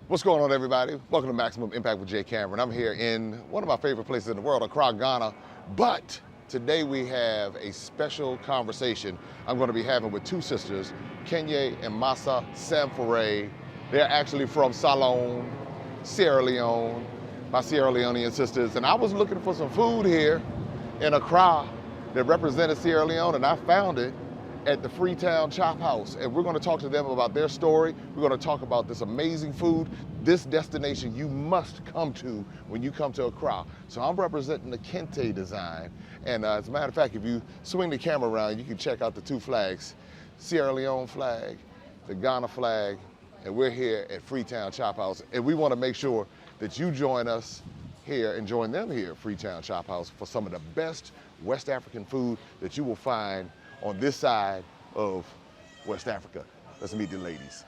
What's going on, everybody? Welcome to Maximum Impact with Jay Cameron. I'm here in one of my favorite places in the world, Accra, Ghana. But today we have a special conversation I'm going to be having with two sisters, Kenya and Massa Samfore. They're actually from Salone, Sierra Leone, my Sierra Leonean sisters. And I was looking for some food here in Accra that represented Sierra Leone, and I found it at the Freetown Chop House, and we're going to talk to them about their story. We're going to talk about this amazing food, this destination you must come to when you come to Accra. So I'm representing the Kente design, and as a matter of fact, if you swing the camera around, you can check out the two flags, Sierra Leone flag, the Ghana flag, and we're here at Freetown Chop House, and we want to make sure that you join us here and join them here at Freetown Chop House for some of the best West African food that you will find on this side of West Africa. Let's meet the ladies.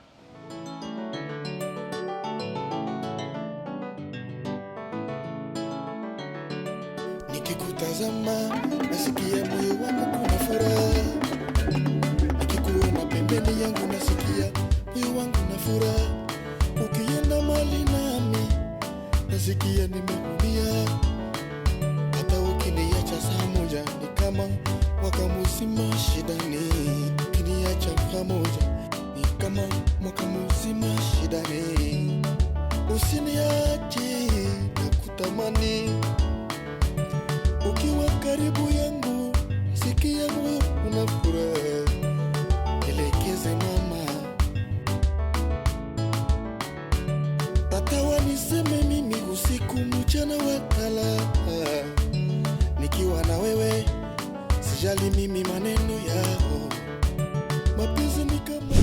Nikikutazama nasikia moyo wangu kuna furaha, nikikuona pembeni yangu nasikia moyo wangu na furaha, ukienda mbali nami nasikia nimeumia, hata ukiniacha saa moja ni kama mwaka mzima shidani, ukiniacha pamoja ni kama mwaka mzima shidani, usiniache nakutamani, ukiwa karibu yangu sikia moyo una furaha, elekeze mama, hata waniseme mimi usiku mchana wakala, nikiwa na wewe sijali mimi maneno yao, mapenzi ni kama.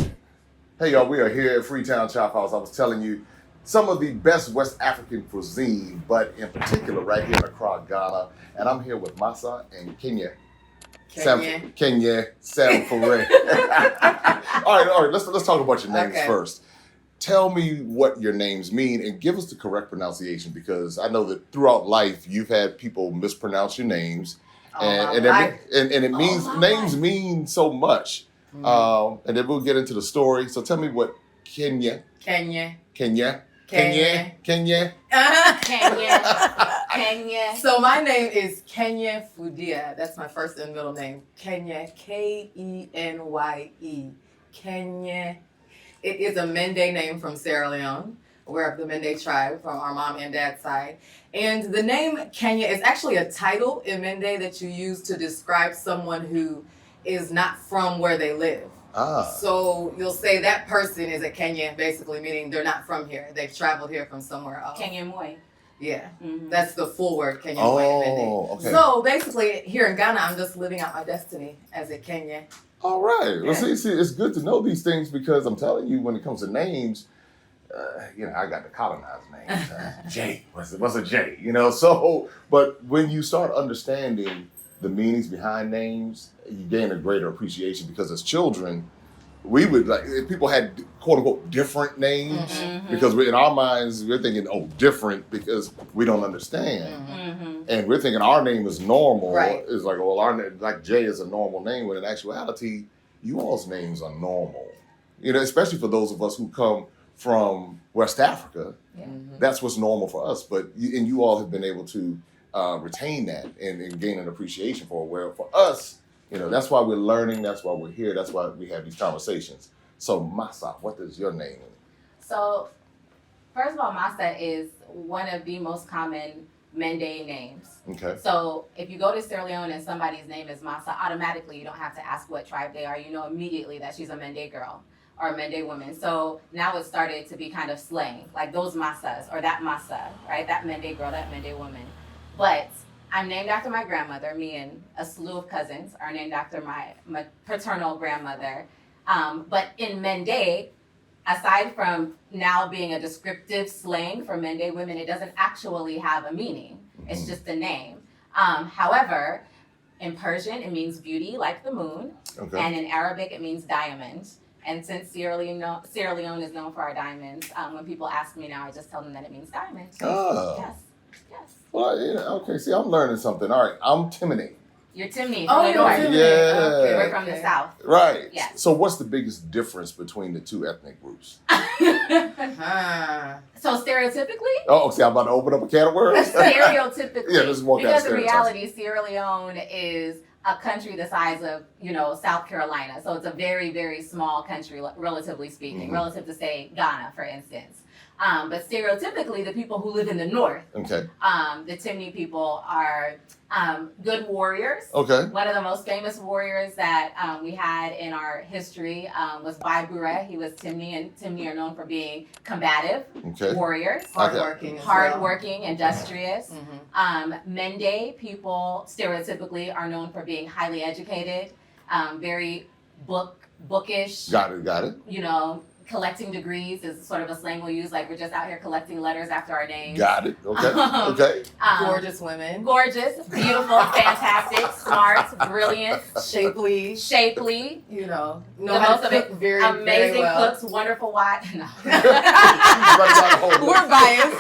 Hey y'all, we are here at Freetown Chop House. I was telling you some of the best West African cuisine, but in particular right here in Accra, Ghana. And I'm here with Massa and Kenya. Kenya Samfore. all right, let's talk about your names first. Tell me what your names mean and give us the correct pronunciation, because I know that throughout life you've had people mispronounce your names. And it means names mean so much. Mm-hmm. And then we'll get into the story. So tell me what Kenya. So my name is Kenya Fudia. That's my first and middle name. Kenya, Kenye. Kenya. It is a Mende name from Sierra Leone. We're of the Mende tribe from our mom and dad's side. And the name Kenya is actually a title in Mende that you use to describe someone who is not from where they live. So you'll say that person is a Kenyan, basically meaning they're not from here. They've traveled here from somewhere else. Kenyan Moy. Yeah, that's the full word, Kenyan Moy in Mende. Okay. So basically here in Ghana, I'm just living out my destiny as a Kenyan. All right. Well, see, it's good to know these things, because I'm telling you, when it comes to names, I got the colonized names. J. What's a J? So, but when you start understanding the meanings behind names, you gain a greater appreciation, because as children, we would if people had quote unquote different names, because in our minds, we're thinking, oh, different, because we don't understand. And we're thinking our name is normal. Right. It's like, well, our name, like Jay is a normal name, when in actuality, you all's names are normal. Especially for those of us who come from West Africa, that's what's normal for us. But you all have been able to retain that and gain an appreciation for it. Where for us, that's why we're learning. That's why we're here. That's why we have these conversations. So Massa, what is your name? So, first of all, Massa is one of the most common Mende names. Okay. So if you go to Sierra Leone and somebody's name is Massa, automatically you don't have to ask what tribe they are. You know immediately that she's a Mende girl or a Mende woman. So now it started to be kind of slang, like those Massas or that Massa, right? That Mende girl, that Mende woman. But I'm named after my grandmother. Me and a slew of cousins are named after my paternal grandmother. But in Mende, aside from now being a descriptive slang for Mende women, it doesn't actually have a meaning. It's just a name. However, in Persian, it means beauty, like the moon. Okay. And in Arabic, it means diamond. And since Sierra Leone is known for our diamonds, when people ask me now, I just tell them that it means diamond. Oh. Yes. Well, okay. See, I'm learning something. All right, I'm Timony. You're Timney. Oh, from the you're north. Timney. Yeah. Okay, We're from the south. Right. Yes. So what's the biggest difference between the two ethnic groups? So stereotypically, Oh, see, I'm about to open up a can of worms. stereotypically, Yeah, this is more kind of because in stereotypes. reality, Sierra Leone is a country the size of, South Carolina. So it's a very, very small country, relatively speaking, relative to, say, Ghana, for instance. But stereotypically, the people who live in the north, Okay. the Timni people, are good warriors. Okay. One of the most famous warriors that we had in our history was Bai Bure. He was Timni, and Timni are known for being combative Okay. warriors. Hardworking. Hardworking, industrious. Mm-hmm. Mende people stereotypically are known for being highly educated, very bookish. Got it. Collecting degrees is sort of a slang we use, like we're just out here collecting letters after our names. Got it. Okay. Gorgeous women. Gorgeous, beautiful, fantastic, smart, brilliant, Shapely. Know Know how to cook very, amazing very well. cooks, wonderful wife. No. We're biased.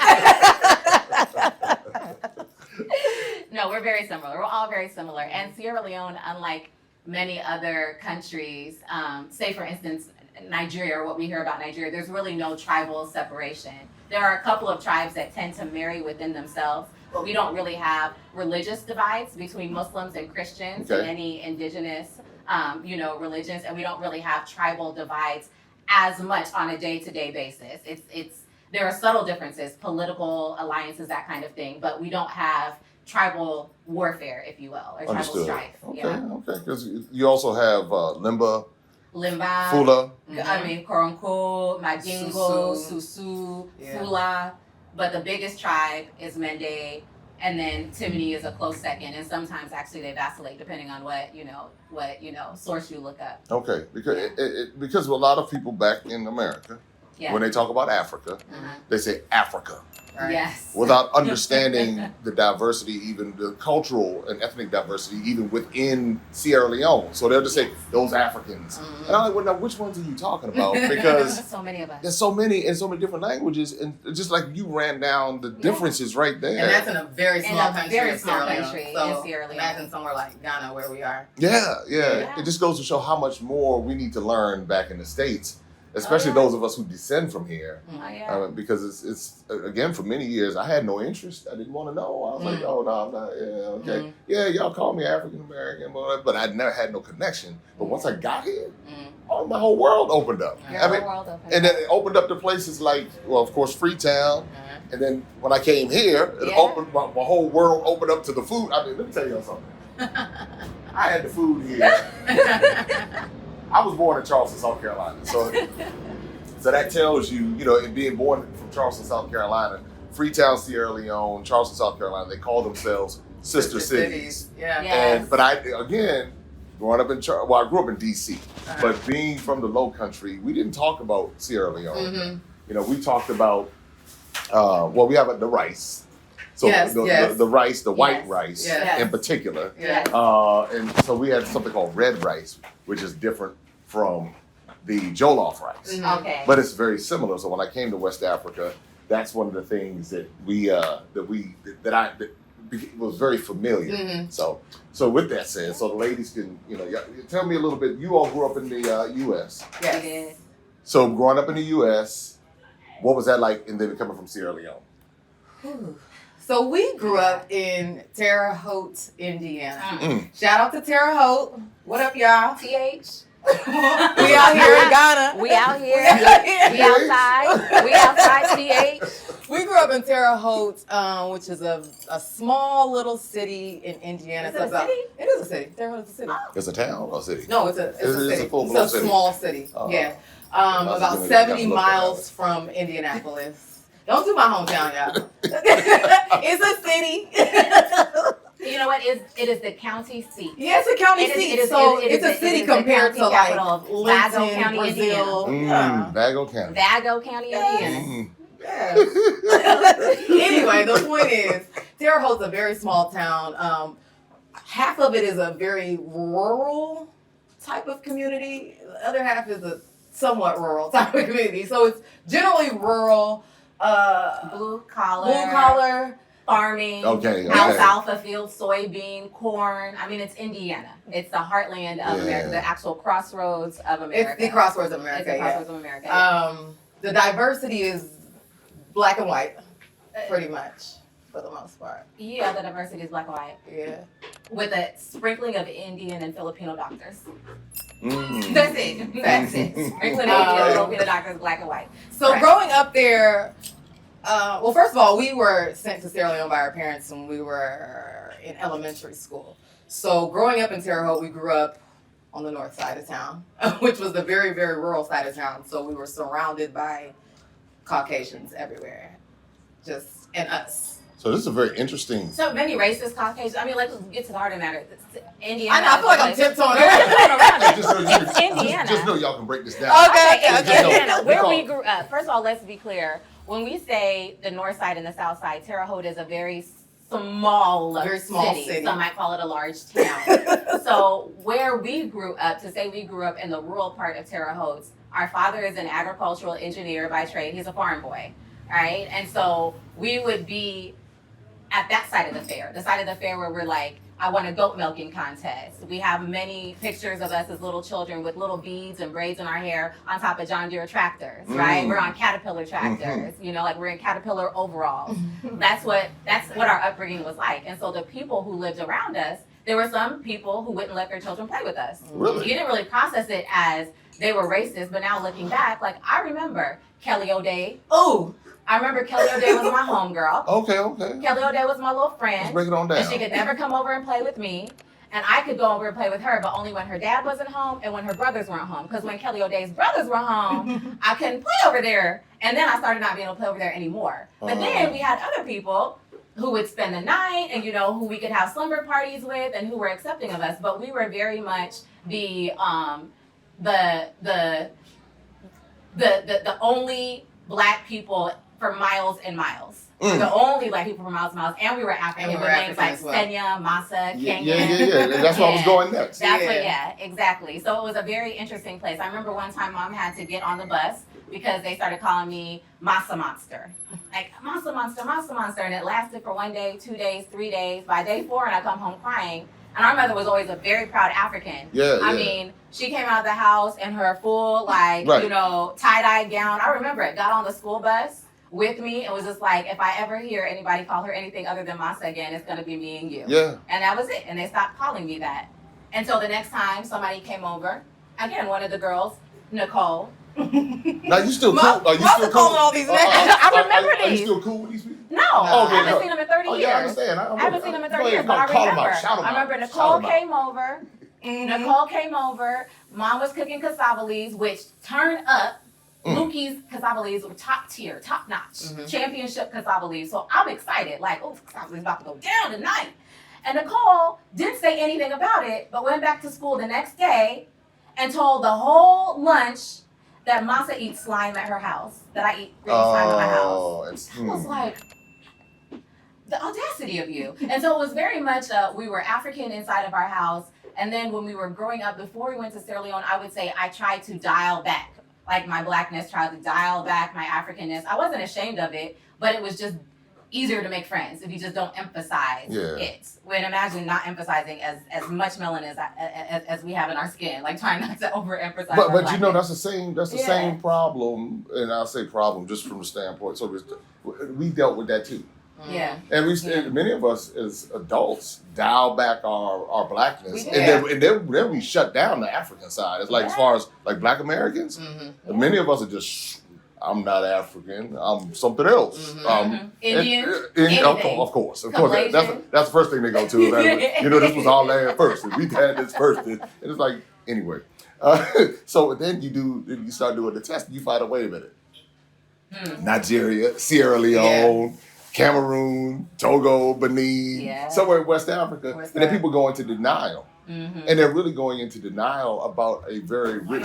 No, we're very similar. We're all very similar. And Sierra Leone, unlike many other countries, say for instance, Nigeria, or what we hear about Nigeria, there's really no tribal separation. There are a couple of tribes that tend to marry within themselves, but we don't really have religious divides between Muslims and Christians and any indigenous, religions, and we don't really have tribal divides as much on a day-to-day basis. There are subtle differences, political alliances, that kind of thing, but we don't have tribal warfare, if you will, or tribal strife. Okay. Because you also have Limba, Limba, Fula. Koronko, Majingo, Susu, Yeah. Fula. But the biggest tribe is Mende, and then Timini is a close second. And sometimes actually they vacillate depending on what source you look up. Okay, because a lot of people back in America, when they talk about Africa, they say Africa. Right. Yes. Without understanding the diversity, even the cultural and ethnic diversity, even within Sierra Leone. So they'll just say, those Africans. And I'm like, well, now, which ones are you talking about? Because so many of us. there's so many and so many different languages. And just like you ran down the differences right there. And that's in a very small country in Sierra Leone. Sierra Leone. Imagine somewhere like Ghana where we are. Yeah. It just goes to show how much more we need to learn back in the States. Especially those of us who descend from here, because it's again, for many years I had no interest. I didn't want to know. I was like, oh no, I'm not. Yeah, okay, yeah, y'all call me African American, but I never had no connection. But once I got here, my whole world opened up. And then it opened up to places like, well, of course, Freetown. And then when I came here, it opened my whole world opened up to the food. I mean, let me tell you something. I had the food here. I was born in Charleston, South Carolina. So that tells you, and being born from Charleston, South Carolina, Freetown, Sierra Leone, Charleston, South Carolina, they call themselves sister cities. Yeah. Yes. But I grew up in DC, but being from the Low Country, we didn't talk about Sierra Leone. We talked about, we have the rice. So the rice, the white rice in particular. Yes. And so we had something called red rice, which is different from the jollof rice. Okay. But it's very similar. So when I came to West Africa, that's one of the things that was very familiar. So with that said, so the ladies can, tell me a little bit. You all grew up in the U.S. Yes. We did. So growing up in the U.S., what was that like? And then coming from Sierra Leone. So we grew up in Terre Haute, Indiana. Shout out to Terre Haute. What up, y'all? TH. We out here in Ghana. We out here. We outside. We outside TH. We grew up in Terre Haute, which is a small little city in Indiana. Is it a city? It is a city. Terre Haute is a city. It's a town or a city? No, it's a city. It's a small city. Yeah. About About 70 miles from Indianapolis. Don't do my hometown, y'all. It's a city. You know what? It is the county seat. Yeah, it's a county seat. It's a city compared to like Vago Linton, County, Brazil. Vago County. Vago County, Indiana. Yes. Anyway, the point is, Terre Haute's a very small town. Half of it is a very rural type of community. The other half is a somewhat rural type of community. So it's generally rural. Blue collar, farming, alfalfa field, soybean, corn. I mean, it's Indiana. It's the heartland of America, the actual crossroads of America. It's the crossroads of America. It's the crossroads of America. The diversity is black and white, pretty much, for the most part. Yeah, the diversity is black and white. Yeah. With a sprinkling of Indian and Filipino doctors. Mm. That's it. That's it. Sprinkling of Indian and Filipino doctors, black and white. So Correct. growing up there, well, first of all, we were sent to Sierra Leone by our parents when we were in elementary school. So growing up in Terre Haute, we grew up on the north side of town, which was the very, very rural side of town. So we were surrounded by Caucasians everywhere, and us. So this is a very interesting. So many racist Caucasians. I mean, let's get to the heart of the matter. Indiana. I know, I feel like I'm tiptoeing It's Indiana. Just know y'all can break this down. Okay. It's Just know- Indiana, where because- we grew up. First of all, let's be clear. When we say the north side and the south side, Terre Haute is a very small city. Some might call it a large town. So where we grew up, to say we grew up in the rural part of Terre Haute, our father is an agricultural engineer by trade. He's a farm boy, right? And so we would be at that side of the fair, the side of the fair where we're like, I won a goat milking contest. We have many pictures of us as little children with little beads and braids in our hair on top of John Deere tractors, right? We're on Caterpillar tractors, you know, like we're in Caterpillar overalls. That's what our upbringing was like. And so the people who lived around us, there were some people who wouldn't let their children play with us. Really? You didn't really process it as they were racist, but now looking back, like I remember Kelly O'Day. Oh, I remember Kelly O'Day was my homegirl. Okay. Kelly O'Day was my little Let's friend. break it on down. And she could never come over and play with me. And I could go over and play with her, but only when her dad wasn't home and when her brothers weren't home. Because when Kelly O'Day's brothers were home, I couldn't play over there. And then I started not being able to play over there anymore. But then we had other people who would spend the night and, you know, who we could have slumber parties with and who were accepting of us. But we were very much the only black people for miles and miles. The only black people for miles and miles. And we were African with names like Senya, Masa, Kenya. Yeah. That's where I was going next. Exactly. So it was a very interesting place. I remember one time Mom had to get on the bus because they started calling me Masa Monster. Like, Masa Monster. And it lasted for 1 day, 2 days, 3 days. By day 4, and I come home crying. And our mother was always a very proud African. I mean, she came out of the house in her full, you know, tie-dye gown. I remember it. Got on the school bus with me and was just like, if I ever hear anybody call her anything other than Masa again, it's going to be me and you. Yeah. And that was it. And they stopped calling me that. And so the next time somebody came over, again, one of the girls, Nicole. Now you still cool? Are you still cool? calling all these names. I remember Are you these. still cool with these people? No, I haven't no. seen them in 30 years. Yeah, I understand. I haven't seen them in 30 years, Go but ahead, I call 'em remember. out, shout 'em I out. remember Shout Nicole 'em out. came over. Nicole came over. Mom was cooking cassava leaves, which turned up. Lukey's cassava leaves were top tier, top notch, championship cassava leaves. So I'm excited, like, oh, cassava leaves about to go down tonight. And Nicole didn't say anything about it, but went back to school the next day and told the whole lunch that Masa eats slime at her house, that I eat green slime at my house. I was like, the audacity of you. And so it was very much, we were African inside of our house. And then when we were growing up, before we went to Sierra Leone, I would say I tried to dial back. Like my blackness, tried to dial back my Africanness. I wasn't ashamed of it, but it was just easier to make friends if you just don't emphasize it. When imagine not emphasizing as much melanin as we have in our skin, like trying not to overemphasize. But you know that's the same problem, and I'll say problem just from the standpoint. So we dealt with that too. Yeah. And many of us as adults dial back our blackness, We and then we shut down the African side. It's like as far as like Black Americans, many of us are just, I'm not African, I'm something else. Indian, of course. That's the first thing they go to. Like, you know, this was our land first, and we had this first, and it's like anyway. So then you start doing the test, and you find out, wait a minute, Nigeria, Sierra Leone. Cameroon, Togo, Benin, somewhere in West Africa, and then people go into denial, and they're really going into denial about a very rich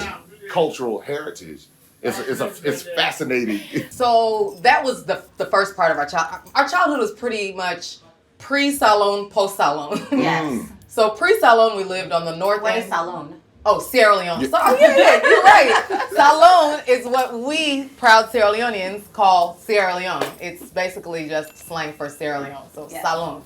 cultural heritage. It's fascinating. So that was the first part of our childhood. Our childhood was pretty much pre-Salone, post-Salone. Yes. So pre-Salone, we lived on the north What end. is Salone? Oh, Sierra Leone. So, you're right. Salone is what we proud Sierra Leoneans call Sierra Leone. It's basically just slang for Sierra Leone. So Salone.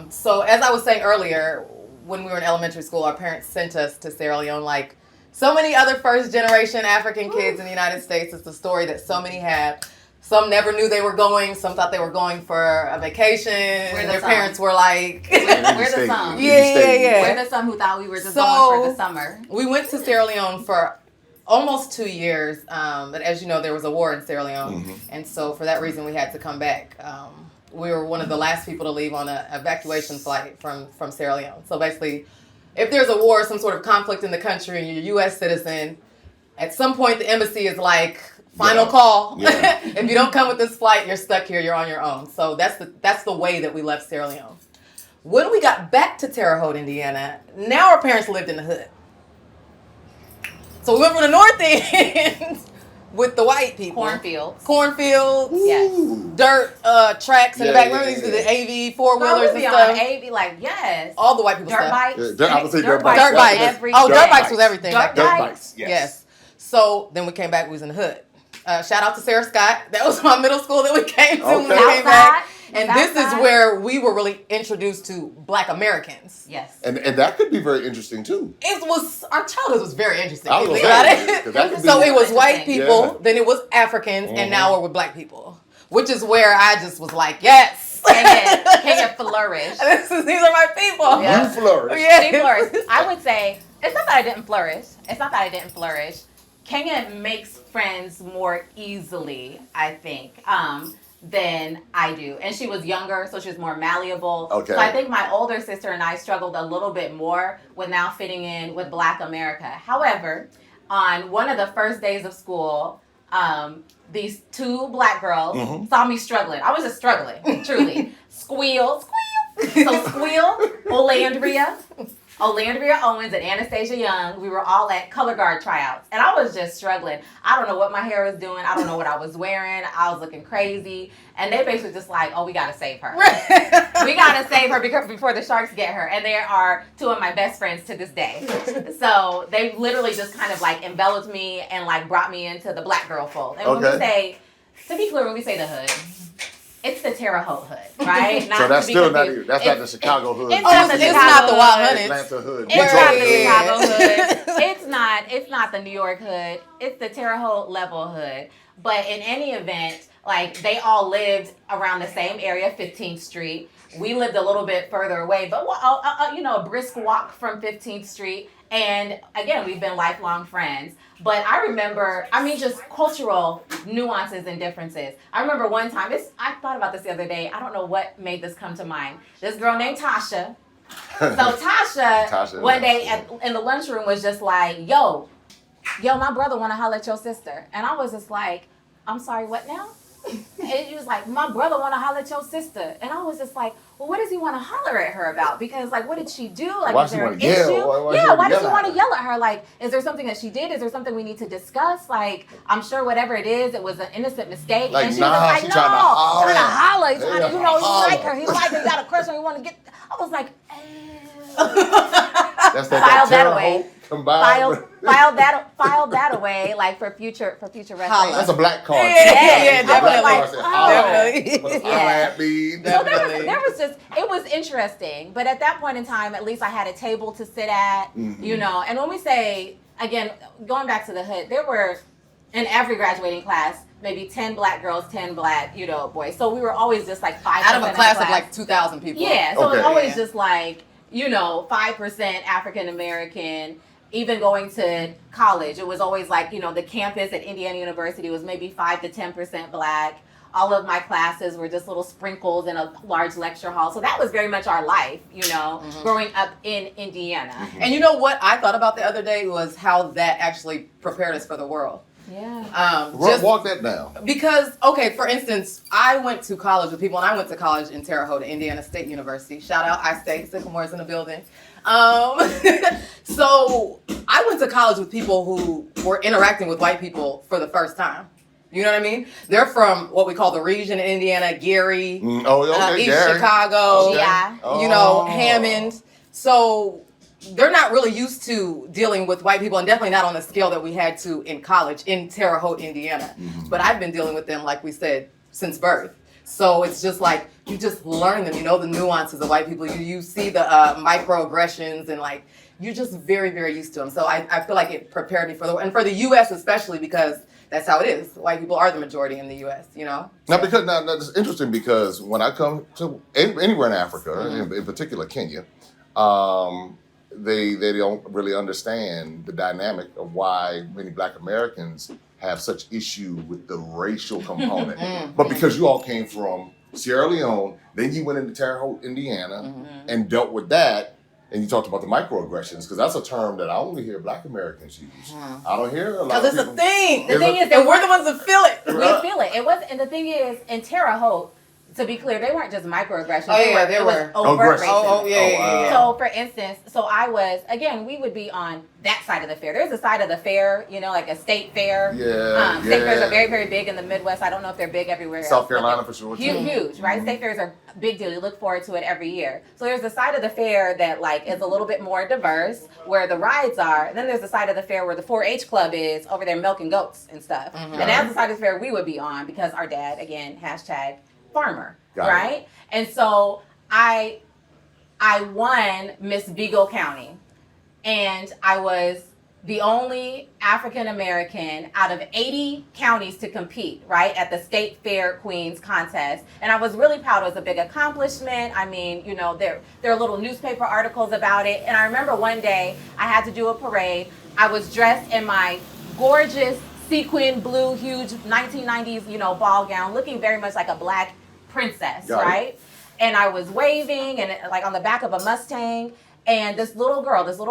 So as I was saying earlier, when we were in elementary school, our parents sent us to Sierra Leone like so many other first generation African kids in the United States. It's the story that so many have. Some never knew they were going. Some thought they were going for a vacation. And their parents were like, we're the some. Yeah. We're the some who thought we were just going for the summer. We went to Sierra Leone for almost 2 years. But as you know, there was a war in Sierra Leone. Mm-hmm. And so for that reason, we had to come back. We were one of the last people to leave on an evacuation flight from Sierra Leone. So basically, if there's a war, some sort of conflict in the country, and you're a U.S. citizen, at some point the embassy is like, final call. Yeah. If you don't come with this flight, you're stuck here. You're on your own. So that's the way that we left Sierra Leone. When we got back to Terre Haute, Indiana, now our parents lived in the hood. So we went from the north end with the white people. Cornfields. Yes. Dirt tracks in the back. Remember these are the AV four-wheelers and stuff? AV, like, yes. All the white people dirt stuff. Bikes. I would say dirt bikes. Dirt bikes. Dirt bikes was everything. Dirt bikes. Yes. So then we came back, we was in the hood. Shout out to Sarah Scott. That was my middle school that we came to when we came back. And this is where we were really introduced to Black Americans. Yes. And that could be very interesting too. Our childhood was very interesting. So it was white people, then it was Africans, and now we're with Black people. Which is where I just was like, yes. Can you flourish? These are my people. Yeah. You flourish. Yeah. She flourished. I would say, it's not that I didn't flourish. Kenya makes friends more easily, I think, than I do. And she was younger, so she was more malleable. Okay. So I think my older sister and I struggled a little bit more with now fitting in with Black America. However, on one of the first days of school, these two Black girls saw me struggling. I was just struggling, truly. Squeal. So Squeal, Olandria Owens and Anastasia Young, we were all at color guard tryouts. And I was just struggling. I don't know what my hair was doing. I don't know what I was wearing. I was looking crazy. And they basically just like, oh, we got to save her. We got to save her before the Sharks get her. And they are two of my best friends to this day. So they literally just kind of like enveloped me and like brought me into the Black girl fold. And when we say, to be clear, when we say the hood, it's the Terre Haute hood, right? So that's still not you. That's not the Chicago hood. It's not the Wild Hunteds. Atlanta hood. It's not the Chicago hood. It's not the New York hood. It's the Terre Haute level hood. But in any event, like they all lived around the same area, 15th Street. We lived a little bit further away, but a brisk walk from 15th Street. And again, we've been lifelong friends. But I remember, just cultural nuances and differences. I remember one time, I thought about this the other day. I don't know what made this come to mind. This girl named Tasha. So Tasha one day in the lunchroom was just like, yo, my brother want to holler at your sister. And I was just like, I'm sorry, what now? And he was like, my brother want to holler at your sister. And I was just like, well, what does he want to holler at her about? Because, like, what did she do? Like, why is there an issue? Why does he want to yell at her? Like, is there something that she did? Is there something we need to discuss? Like, I'm sure whatever it is, it was an innocent mistake. Like, and she was like, no, trying to holler. He's trying to, he like her. He like her. He got a crush on her. He want to get. I was like, that's that file that away. File that away, like for future reference. That's a black card. Yeah, definitely. Definitely. There was just, it was interesting. But at that point in time, at least I had a table to sit at, And when we say, again, going back to the hood, there were, in every graduating class, maybe 10 Black girls, 10 Black, boys. So we were always just like 5% out of a class of like 2,000 people. Yeah, so it was always just like, 5% African American. Even going to college, it was always like, the campus at Indiana University was maybe 5 to 10% Black. All of my classes were just little sprinkles in a large lecture hall. So that was very much our life, growing up in Indiana. And you know what I thought about the other day was how that actually prepared us for the world. Yeah. Walk that down. Because, for instance, I went to college with people, and I went to college in Terre Haute, Indiana State University. Shout out, I-State, Sycamore's in the building. So I went to college with people who were interacting with white people for the first time. You know what I mean? They're from what we call the region in Indiana, Gary, East Chicago, Hammond. So they're not really used to dealing with white people, and definitely not on the scale that we had to in college in Terre Haute, Indiana. Mm-hmm. But I've been dealing with them, like we said, since birth. So it's just like, you just learn them, the nuances of white people. You see the microaggressions and like you're just very, very used to them. So I feel like it prepared me and for the U.S. especially, because that's how it is. White people are the majority in the U.S., you know? Now, it's interesting because when I come to anywhere in Africa, in particular Kenya, they don't really understand the dynamic of why many Black Americans have such issue with the racial component. But because you all came from Sierra Leone, then you went into Terre Haute, Indiana, and dealt with that. And you talked about the microaggressions, because that's a term that I only hear Black Americans use. I don't hear a lot of people. Because it's a thing. The thing is, and we're the ones that feel it. We feel it. It was, and the thing is, in Terre Haute, to be clear, they weren't just microaggressions. Oh, yeah, they were overt racism. Yeah. So, for instance, I was, again, we would be on that side of the fair. There's a side of the fair, you know, like a state fair. State fairs are very, very big in the Midwest. I don't know if they're big everywhere else. South Carolina for sure. Huge, right? State fairs are a big deal. You look forward to it every year. So there's a side of the fair that like is a little bit more diverse, where the rides are. And then there's the side of the fair where the 4-H club is over there milking goats and stuff. And that's the side of the fair we would be on, because our dad, again, #farmer, right? And so I won Miss Vigo County, and I was the only African American out of 80 counties to compete, right, at the State Fair Queens contest. And I was really proud. It was a big accomplishment. I mean, you know, there are little newspaper articles about it. And I remember one day I had to do a parade. I was dressed in my gorgeous sequin blue, huge 1990s, you know, ball gown, looking very much like a Black princess, right? And I was waving and like on the back of a Mustang. And this little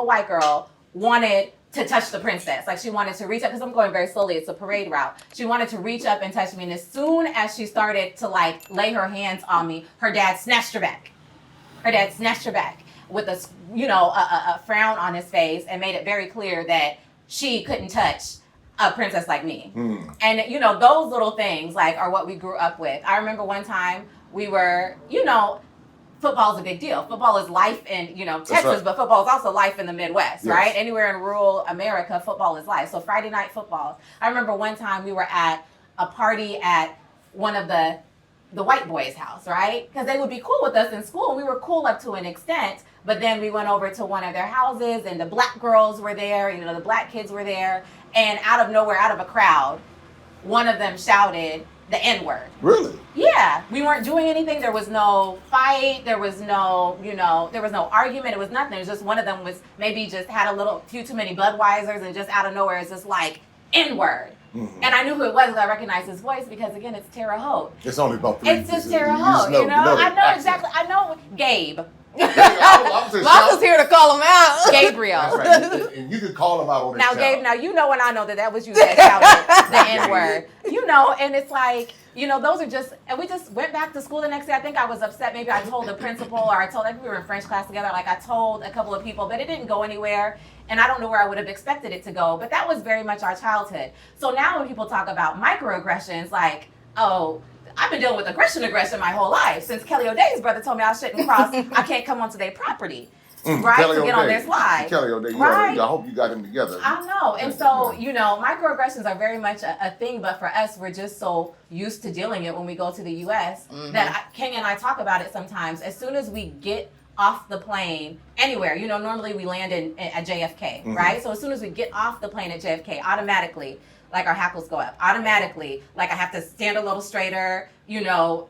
white girl wanted to touch the princess. Like she wanted to reach up, because I'm going very slowly, it's a parade route. She wanted to reach up and touch me. And as soon as she started to like lay her hands on me, her dad snatched her back. With a, you know, a frown on his face, and made it very clear that she couldn't touch a princess like me. And you know, those little things like are what we grew up with. I remember one time we were, you know, football is a big deal. Football is life in, you know, Texas, but football is also life in the Midwest, right? Anywhere in rural America, football is life. So Friday night football. I remember one time we were at a party at one of the white boys' house, right? Because they would be cool with us in school, and we were cool up to an extent. But then we went over to one of their houses, and the Black girls were there, you know, the Black kids were there. And out of nowhere, out of a crowd, one of them shouted the N-word. Really? Yeah. We weren't doing anything. There was no fight. There was no, you know, there was no argument. It was nothing. It was just one of them was maybe just had a few too many Budweisers, and just out of nowhere it's just like N-word. And I knew who it was, because I recognized his voice, because again, it's Terre Haute. It's only about 3. It's just Terre Haute, you know? I know exactly. I know Gabe. I was here to call him out. Gabriel. That's right. And you could call him out on this Now, channel. Gabe, now you know, and I know that was you that shouted the N-word. You know, and it's like, you know, those are just, and we just went back to school the next day. I think I was upset. Maybe I told the principal, or I told, like, we were in French class together. Like, I told a couple of people, but it didn't go anywhere. And I don't know where I would have expected it to go. But that was very much our childhood. So now when people talk about microaggressions, like, oh, I've been dealing with aggression my whole life. Since Kelly O'Day's brother told me I shouldn't cross, I can't come onto their property. Right, Kelly to get O'Day. on their slide. Kelly O'Day, right? I hope you got him together. I know, and so, you know, microaggressions are very much a thing, but for us, we're just so used to dealing it when we go to the U.S. That Kenya and I talk about it sometimes. As soon as we get off the plane anywhere, you know, normally we land at JFK, right? So as soon as we get off the plane at JFK, automatically, like our hackles go up. Automatically, like I have to stand a little straighter, you know,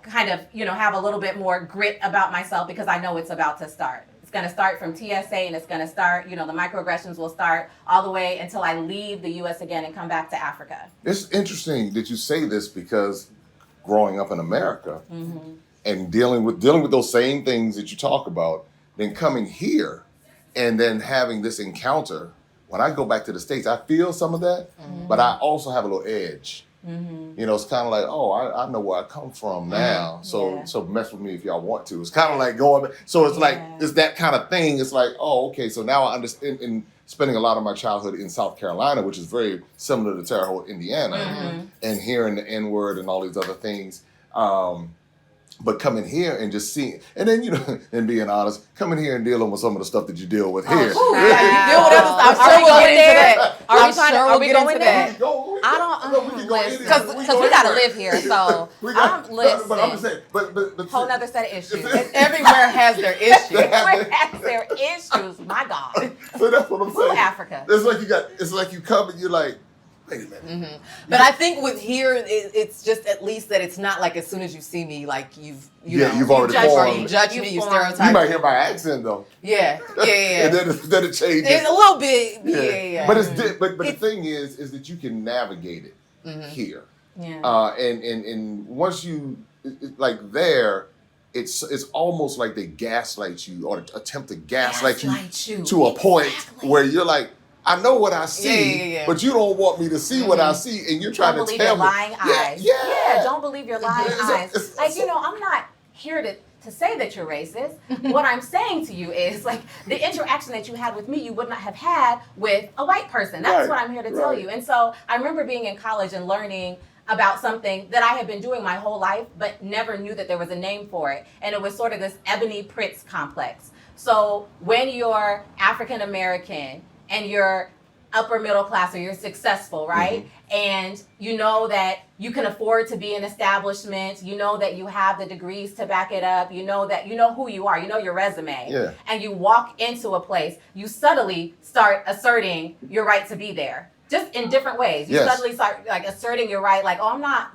kind of, you know, have a little bit more grit about myself, because I know it's about to start. It's going to start from TSA, and it's going to start, you know, the microaggressions will start all the way until I leave the U.S. again and come back to Africa. It's interesting that you say this, because growing up in America and dealing with those same things that you talk about, then coming here and then having this encounter. When I go back to the States, I feel some of that, but I also have a little edge. You know, it's kind of like, oh, I know where I come from now, so mess with me if y'all want to. It's kind of like going, so it's like, it's that kind of thing. It's like, oh, okay, so now I understand. In spending a lot of my childhood in South Carolina, which is very similar to Terre Haute, Indiana, and hearing the N-word and all these other things, But coming here and just seeing, and then, and being honest, coming here and dealing with some of the stuff that you deal with here. Yeah, you deal with other stuff. Are we we'll going get into there? that. Are we I'm trying to- sure are we'll we get going into there? that. I don't listen, because we gotta live here, so listen. But I'm just saying, but Whole nother set of issues. Everywhere has their issues. Everywhere has their issues. My God. So that's what I'm saying. Ooh, Africa. It's like you come and you're like, wait a minute. Mm-hmm. But I think with here, it's just at least that it's not like as soon as you see me, like you've already formed. you judge me, you formed. stereotype. You might hear my accent though. Yeah. And then it changes. It's a little bit. Yeah. But but the thing is that you can navigate it here. Yeah. And once you like there, it's almost like they gaslight you or attempt to gaslight you to a point where you're like, I know what I see, but you don't want me to see what I see, and you're trying to tell me. Don't believe your lying eyes. Yeah. Don't believe your lying eyes. Like, I'm not here to say that you're racist. What I'm saying to you is, like, the interaction that you had with me, you would not have had with a white person. That's what I'm here to tell you. And so I remember being in college and learning about something that I had been doing my whole life, but never knew that there was a name for it. And it was sort of this Ebony Prince complex. So when you're African American, and you're upper middle class or you're successful, right? And you know that you can afford to be an establishment, you know that you have the degrees to back it up, you know who you are, you know your resume. And you walk into a place, you subtly start asserting your right to be there. Just in different ways. You suddenly start like asserting your right, like, oh, I'm not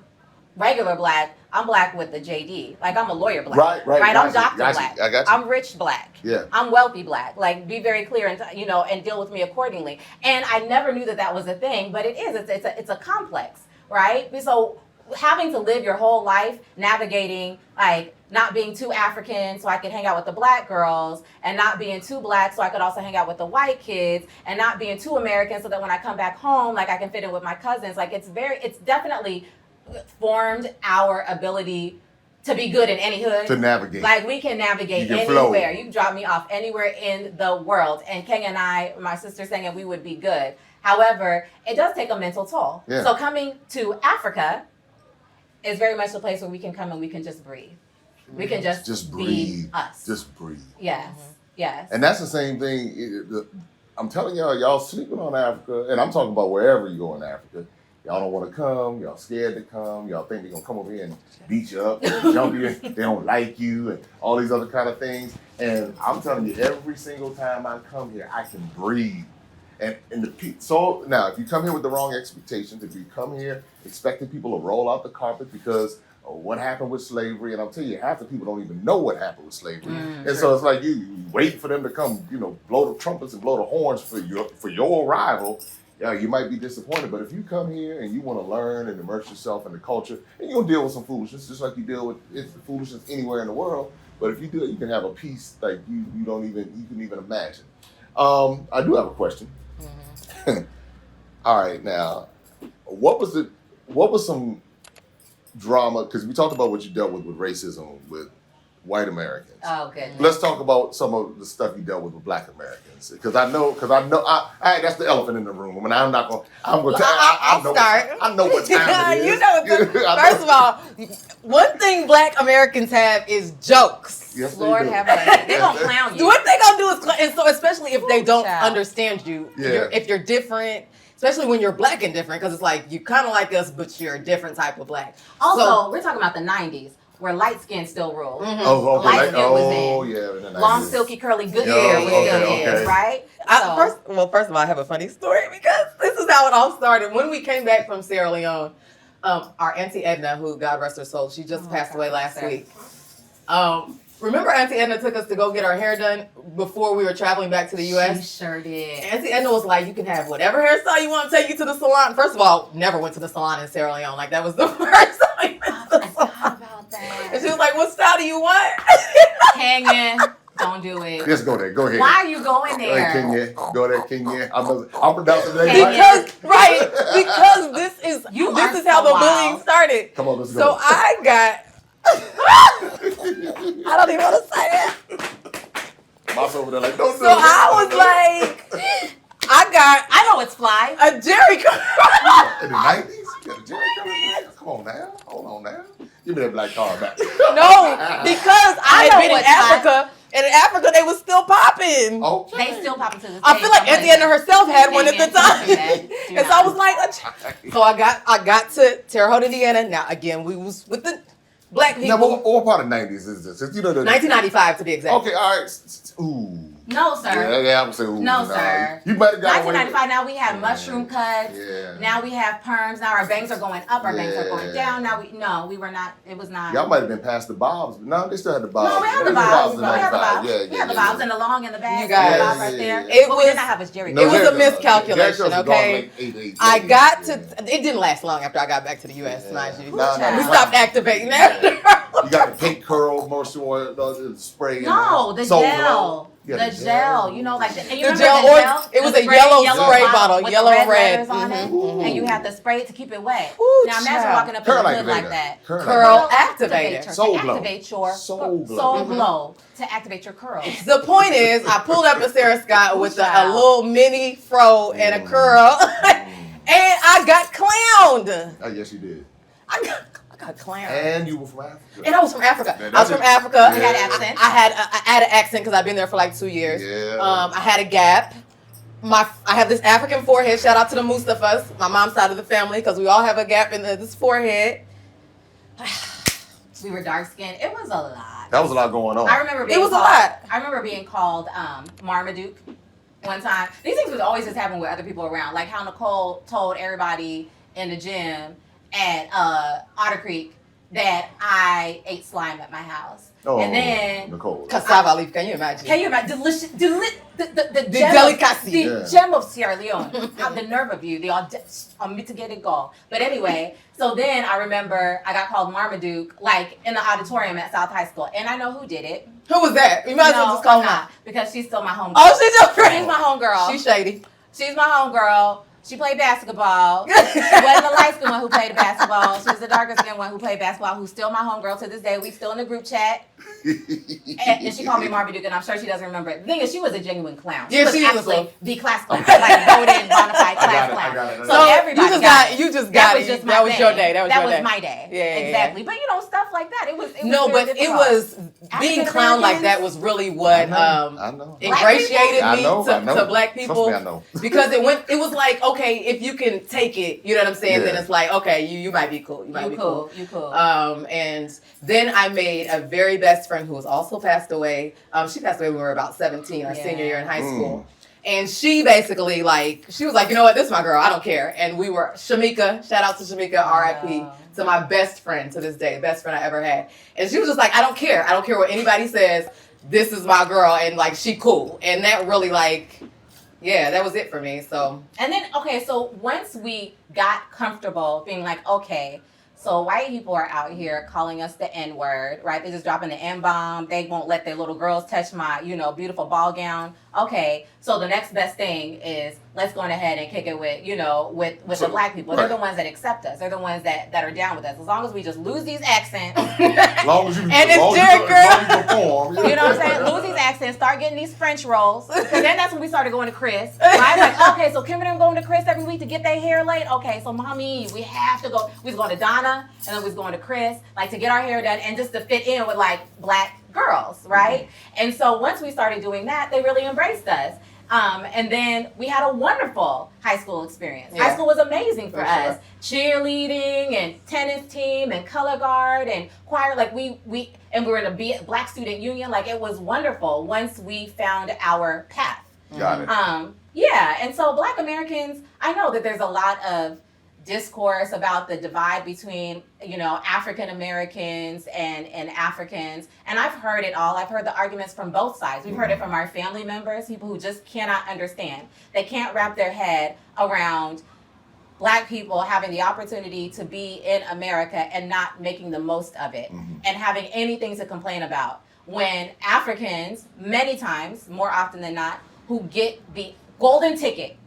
regular black, I'm black with the JD. Like, I'm a lawyer black. Right? I'm doctor black. I got you. I'm rich black. Yeah. I'm wealthy black. Like, be very clear and and deal with me accordingly. And I never knew that was a thing, but it is. It's a complex, right? So having to live your whole life navigating, like, not being too African so I could hang out with the black girls, and not being too black so I could also hang out with the white kids, and not being too American so that when I come back home, like, I can fit in with my cousins. Like, it's definitely formed our ability to be good in any hood. To navigate. Like, we can navigate anywhere. You drop me off anywhere in the world, and Kenya and I, my sister, saying we would be good. However, it does take a mental toll. Yeah. So coming to Africa is very much the place where we can come and we can just breathe. We can just breathe. Be us. Just breathe. Yes. Yes. And that's the same thing. I'm telling y'all sleeping on Africa, and I'm talking about wherever you go in Africa. Y'all don't want to come. Y'all scared to come. Y'all think they're going to come over here and beat you up and jump you. They don't like you and all these other kind of things. And I'm telling you, every single time I come here, I can breathe. So now, if you come here with the wrong expectations, if you come here expecting people to roll out the carpet because of what happened with slavery, and I'll tell you, half the people don't even know what happened with slavery. And so it's like you wait for them to come, blow the trumpets and blow the horns for your arrival. Yeah, you might be disappointed, but if you come here and you want to learn and immerse yourself in the culture, and you're going to deal with some foolishness, just like you deal with foolishness anywhere in the world, but if you do it, you can have a peace like you can even imagine. I do have a question. All right, now, what was some drama, because we talked about what you dealt with racism with white Americans. Oh, good. Let's talk about some of the stuff you dealt with Black Americans, because I know, that's the elephant in the room. I mean, I'm going to I'll start. I know what time it is. First of all, one thing Black Americans have is jokes. Yes, Lord they do. have mercy. They're going to clown you. What they gonna do is, and so especially if they don't Child. understand you, Yeah. if you're different, especially when you're Black and different, because it's like you kind of like us, but you're a different type of Black. Also, we're talking about the 90s, where light skin still ruled. Oh, okay. Light skin was in. Yeah, in the Long, 90s. silky, curly, good hair was still in, right? First of all, I have a funny story because this is how it all started. When we came back from Sierra Leone, our Auntie Edna, who God rest her soul, she just passed away last week. Remember Auntie Edna took us to go get our hair done before we were traveling back to the U.S.? She sure did. Auntie Edna was like, you can have whatever hairstyle you want to take you to the salon. First of all, never went to the salon in Sierra Leone. Like, that was the first time I went to the salon. About that. And she was like, what style do you want? Canyon, don't do it. Just go there. Go ahead. Why are you going Hey, there? Kenya. Go there, Kenya. I'm pronouncing the name right. Because this is how the bullying started. Come on, let's go. So I got... I don't even want to say it. Mom's over there like, don't do So I was like, I know it's fly. a Jerry curl. In the 90s? You got a Jerry curl in the 90s? Come on now. Hold on now. Give me that black card back. No, because I had know been in what's hot. Africa, and in Africa they was still popping. Okay. They still popping to this day. I feel like Auntie herself had one at the time. Do And so I not. was like, so I got to Terre Haute, Indiana. Now again, we was with the black Now, people. what part of 90s is this? You know the 1995 to be exact. Okay, all right. Ooh. No, sir. Yeah, I'm saying ooh. No, nah. sir. You might have got away with 1995. Now we have mushroom cuts. Yeah. Now we have perms. Now our bangs are going up. Our bangs are going Yeah. down. Now we were not. It was not. Y'all might have been past the bobs. No, they still had the bobs. No, we had the They bobs. in We had the 95. bobs. Yeah, We had the bobs and the long and the back. You guys- the bob right there. It What we did was- not have was Jerry. No, It was a Jack- miscalculation, Jack okay? Russell gone like 8-8. I got to. It didn't last long after I got back to the U.S. Mind you, Nah, nah, we nah. stopped activating after. You got the pink curl moisture oil, the spray. and No, the Soul gel. Glow. Yeah, The gel. You know, like the, and you The remember gel, the or gel? it was The a yellow spray bottle bottle, with yellow the and red. letters on it, Mhm. and you have to spray it to keep it wet. Ooh, Now imagine child. walking up in Curl the hood like activator. that. Curl activator. To Soul Glow. activate your Soul Glow. soul glow to activate your curls. The point is, I pulled up at Sarah Scott with a Child. little mini fro and a curl, and I got clowned. Oh, yes, you did. I got clowned. And you were from Africa. And I was from Africa. Man, I was that's from it. Africa. You had accents? I had an accent because I've been there for like 2 years. Yeah. I had a gap. I have this African forehead. Shout out to the Mustafas, my mom's side of the family, because we all have a gap in this forehead. We were dark skinned. It was a lot. That was a lot going on. I remember being It was a called, lot. I remember being called Marmaduke one time. These things would always just happen with other people around. Like how Nicole told everybody in the gym at Otter Creek that I ate slime at my house. Oh, and then Nicole. Cassava leaf, can you imagine? can you imagine the The gem delicacy. of, the gem of Sierra Leone? How the nerve of you, the unmitigated gall. But anyway, so then I remember I got called Marmaduke, like in the auditorium at South High School, and I know who did it. Who was that? You might as well No, just call I'm her. not, because she's still my homegirl. Oh, she's your She's friend. my homegirl. She's shady. She's my homegirl. She played basketball. She wasn't the light skinned one who played basketball. She was the darker skinned one who played basketball, who's still my homegirl to this day. We still in the group chat. And she called me Marmaduke, and I'm sure she doesn't remember it. The thing is, she was a genuine clown. Yeah, was she is. actually the class clown, like voted bona fide class clown. I got it. So everybody you just that got was it. just my That was day. your day. That was your day. my day. Yeah. Exactly. But you know, stuff like that. It was No, very but it difficult. was being African clowned like that Americans. was really what I know. ingratiated I me know, I to know. black Trust people me, I know. because it was like, okay, if you can take it, you know what I'm saying, then Yeah. it's like, okay, you might be cool. You might be cool. You cool. And then I made a very best friend who was also passed away. She passed away when we were about 17, our Yeah. senior year in high school. And she basically she was like, you know what, this is my girl, I don't care. And we were, Shamika, shout out to Shamika, RIP, Wow. to my best friend to this day, best friend I ever had. And she was just like, I don't care what anybody says, this is my girl, and like, she cool. And that really that was it for me, so. And then, okay, so once we got comfortable being like, okay, so white people are out here calling us the N-word, right? They're just dropping the N-bomb. They won't let their little girls touch my, beautiful ball gown. Okay, so the next best thing is let's go on ahead and kick it with, with the black people. They're the ones that accept us. They're the ones that are down with us. As long as we just lose these accents. As long as you, And as it's long as Derek, you, as long as you perform. You know what I'm saying? Lose these accents, start getting these French rolls. Because then that's when we started going to Chris. Right? Like, okay, so Kim and them going to Chris every week to get their hair laid. Okay, so mommy, we have to go. We was going to Donna, and then we was going to Chris, like to get our hair done and just to fit in with like black girls, right? And so once we started doing that, they really embraced us. And then we had a wonderful high school experience. Yeah. High school was amazing for For us. Cheerleading and tennis team and color guard and choir. Like we were in a black student union. Like it was wonderful once we found our path. Got it. Yeah, and so Black Americans, I know that there's a lot of discourse about the divide between, African Americans and Africans. And I've heard it all. I've heard the arguments from both sides. We've heard it from our family members, people who just cannot understand. They can't wrap their head around Black people having the opportunity to be in America and not making the most of it and having anything to complain about. When Africans, many times, more often than not, who get the golden ticket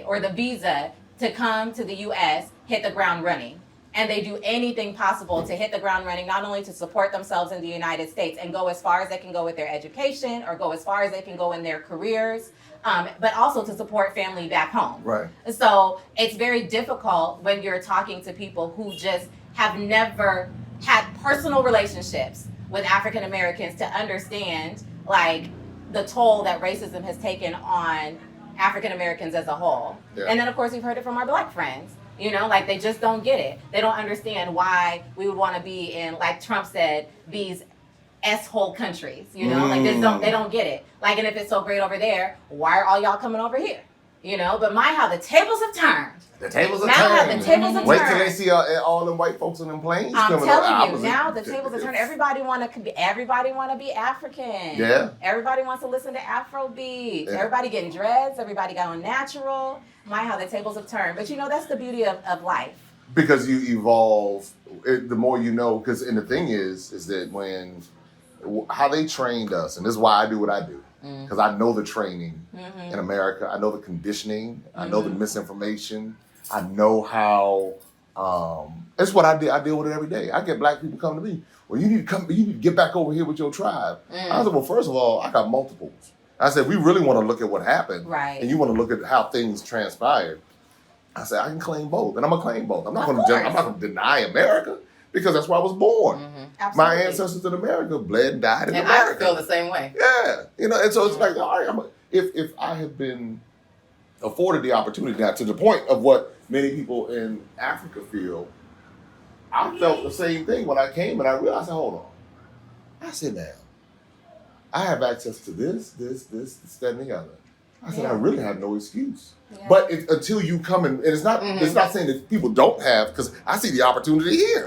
or the visa to come to the U.S. hit the ground running. and they do anything possible to hit the ground running, not only to support themselves in the United States and go as far as they can go with their education or go as far as they can go in their careers, but also to support family back home. Right. So it's very difficult when you're talking to people who just have never had personal relationships with African Americans to understand like the toll that racism has taken on African Americans as a whole. Yeah. And then of course we've heard it from our black friends. You know, like they just don't get it. They don't understand why we would want to be in, like Trump said, these S-hole countries. You know, like they don't get it. Like, and if it's so great over there, why are all y'all coming over here? You know, but my how the tables have turned. The tables are Now turned. how the tables have Wait turned. till they see all them white folks in them planes I'm coming telling up. you, now the tables are turned. Everybody want to be African. Yeah. Everybody wants to listen to Afro beats. Yeah. Everybody getting dreads. Everybody going natural. My, how the tables have turned. But you know, that's the beauty of life. Because you evolve, the more you know. Because and the thing is that how they trained us, and this is why I do what I do. Because I know the training in America. I know the conditioning. I know the misinformation. I know how. It's what I do. I deal with it every day. I get black people come to me. Well, you need to get back over here with your tribe. I said, well, first of all, I got multiples. I said, we really want to look at what happened, Right. and you want to look at how things transpired. I said, I can claim both, and I'm gonna claim both. I'm not going to deny America because that's where I was born. Absolutely. My ancestors in America bled and died in And America. I feel the same way. Yeah, and so it's like, all right, if I have been afforded the opportunity now to the point of what many people in Africa feel, I felt the same thing when I came and I realized, hold on. I said, now, I have access to this, that, and the other. I said, I really have no excuse. Yeah. But until you come and it's not saying that people don't have, because I see the opportunity here.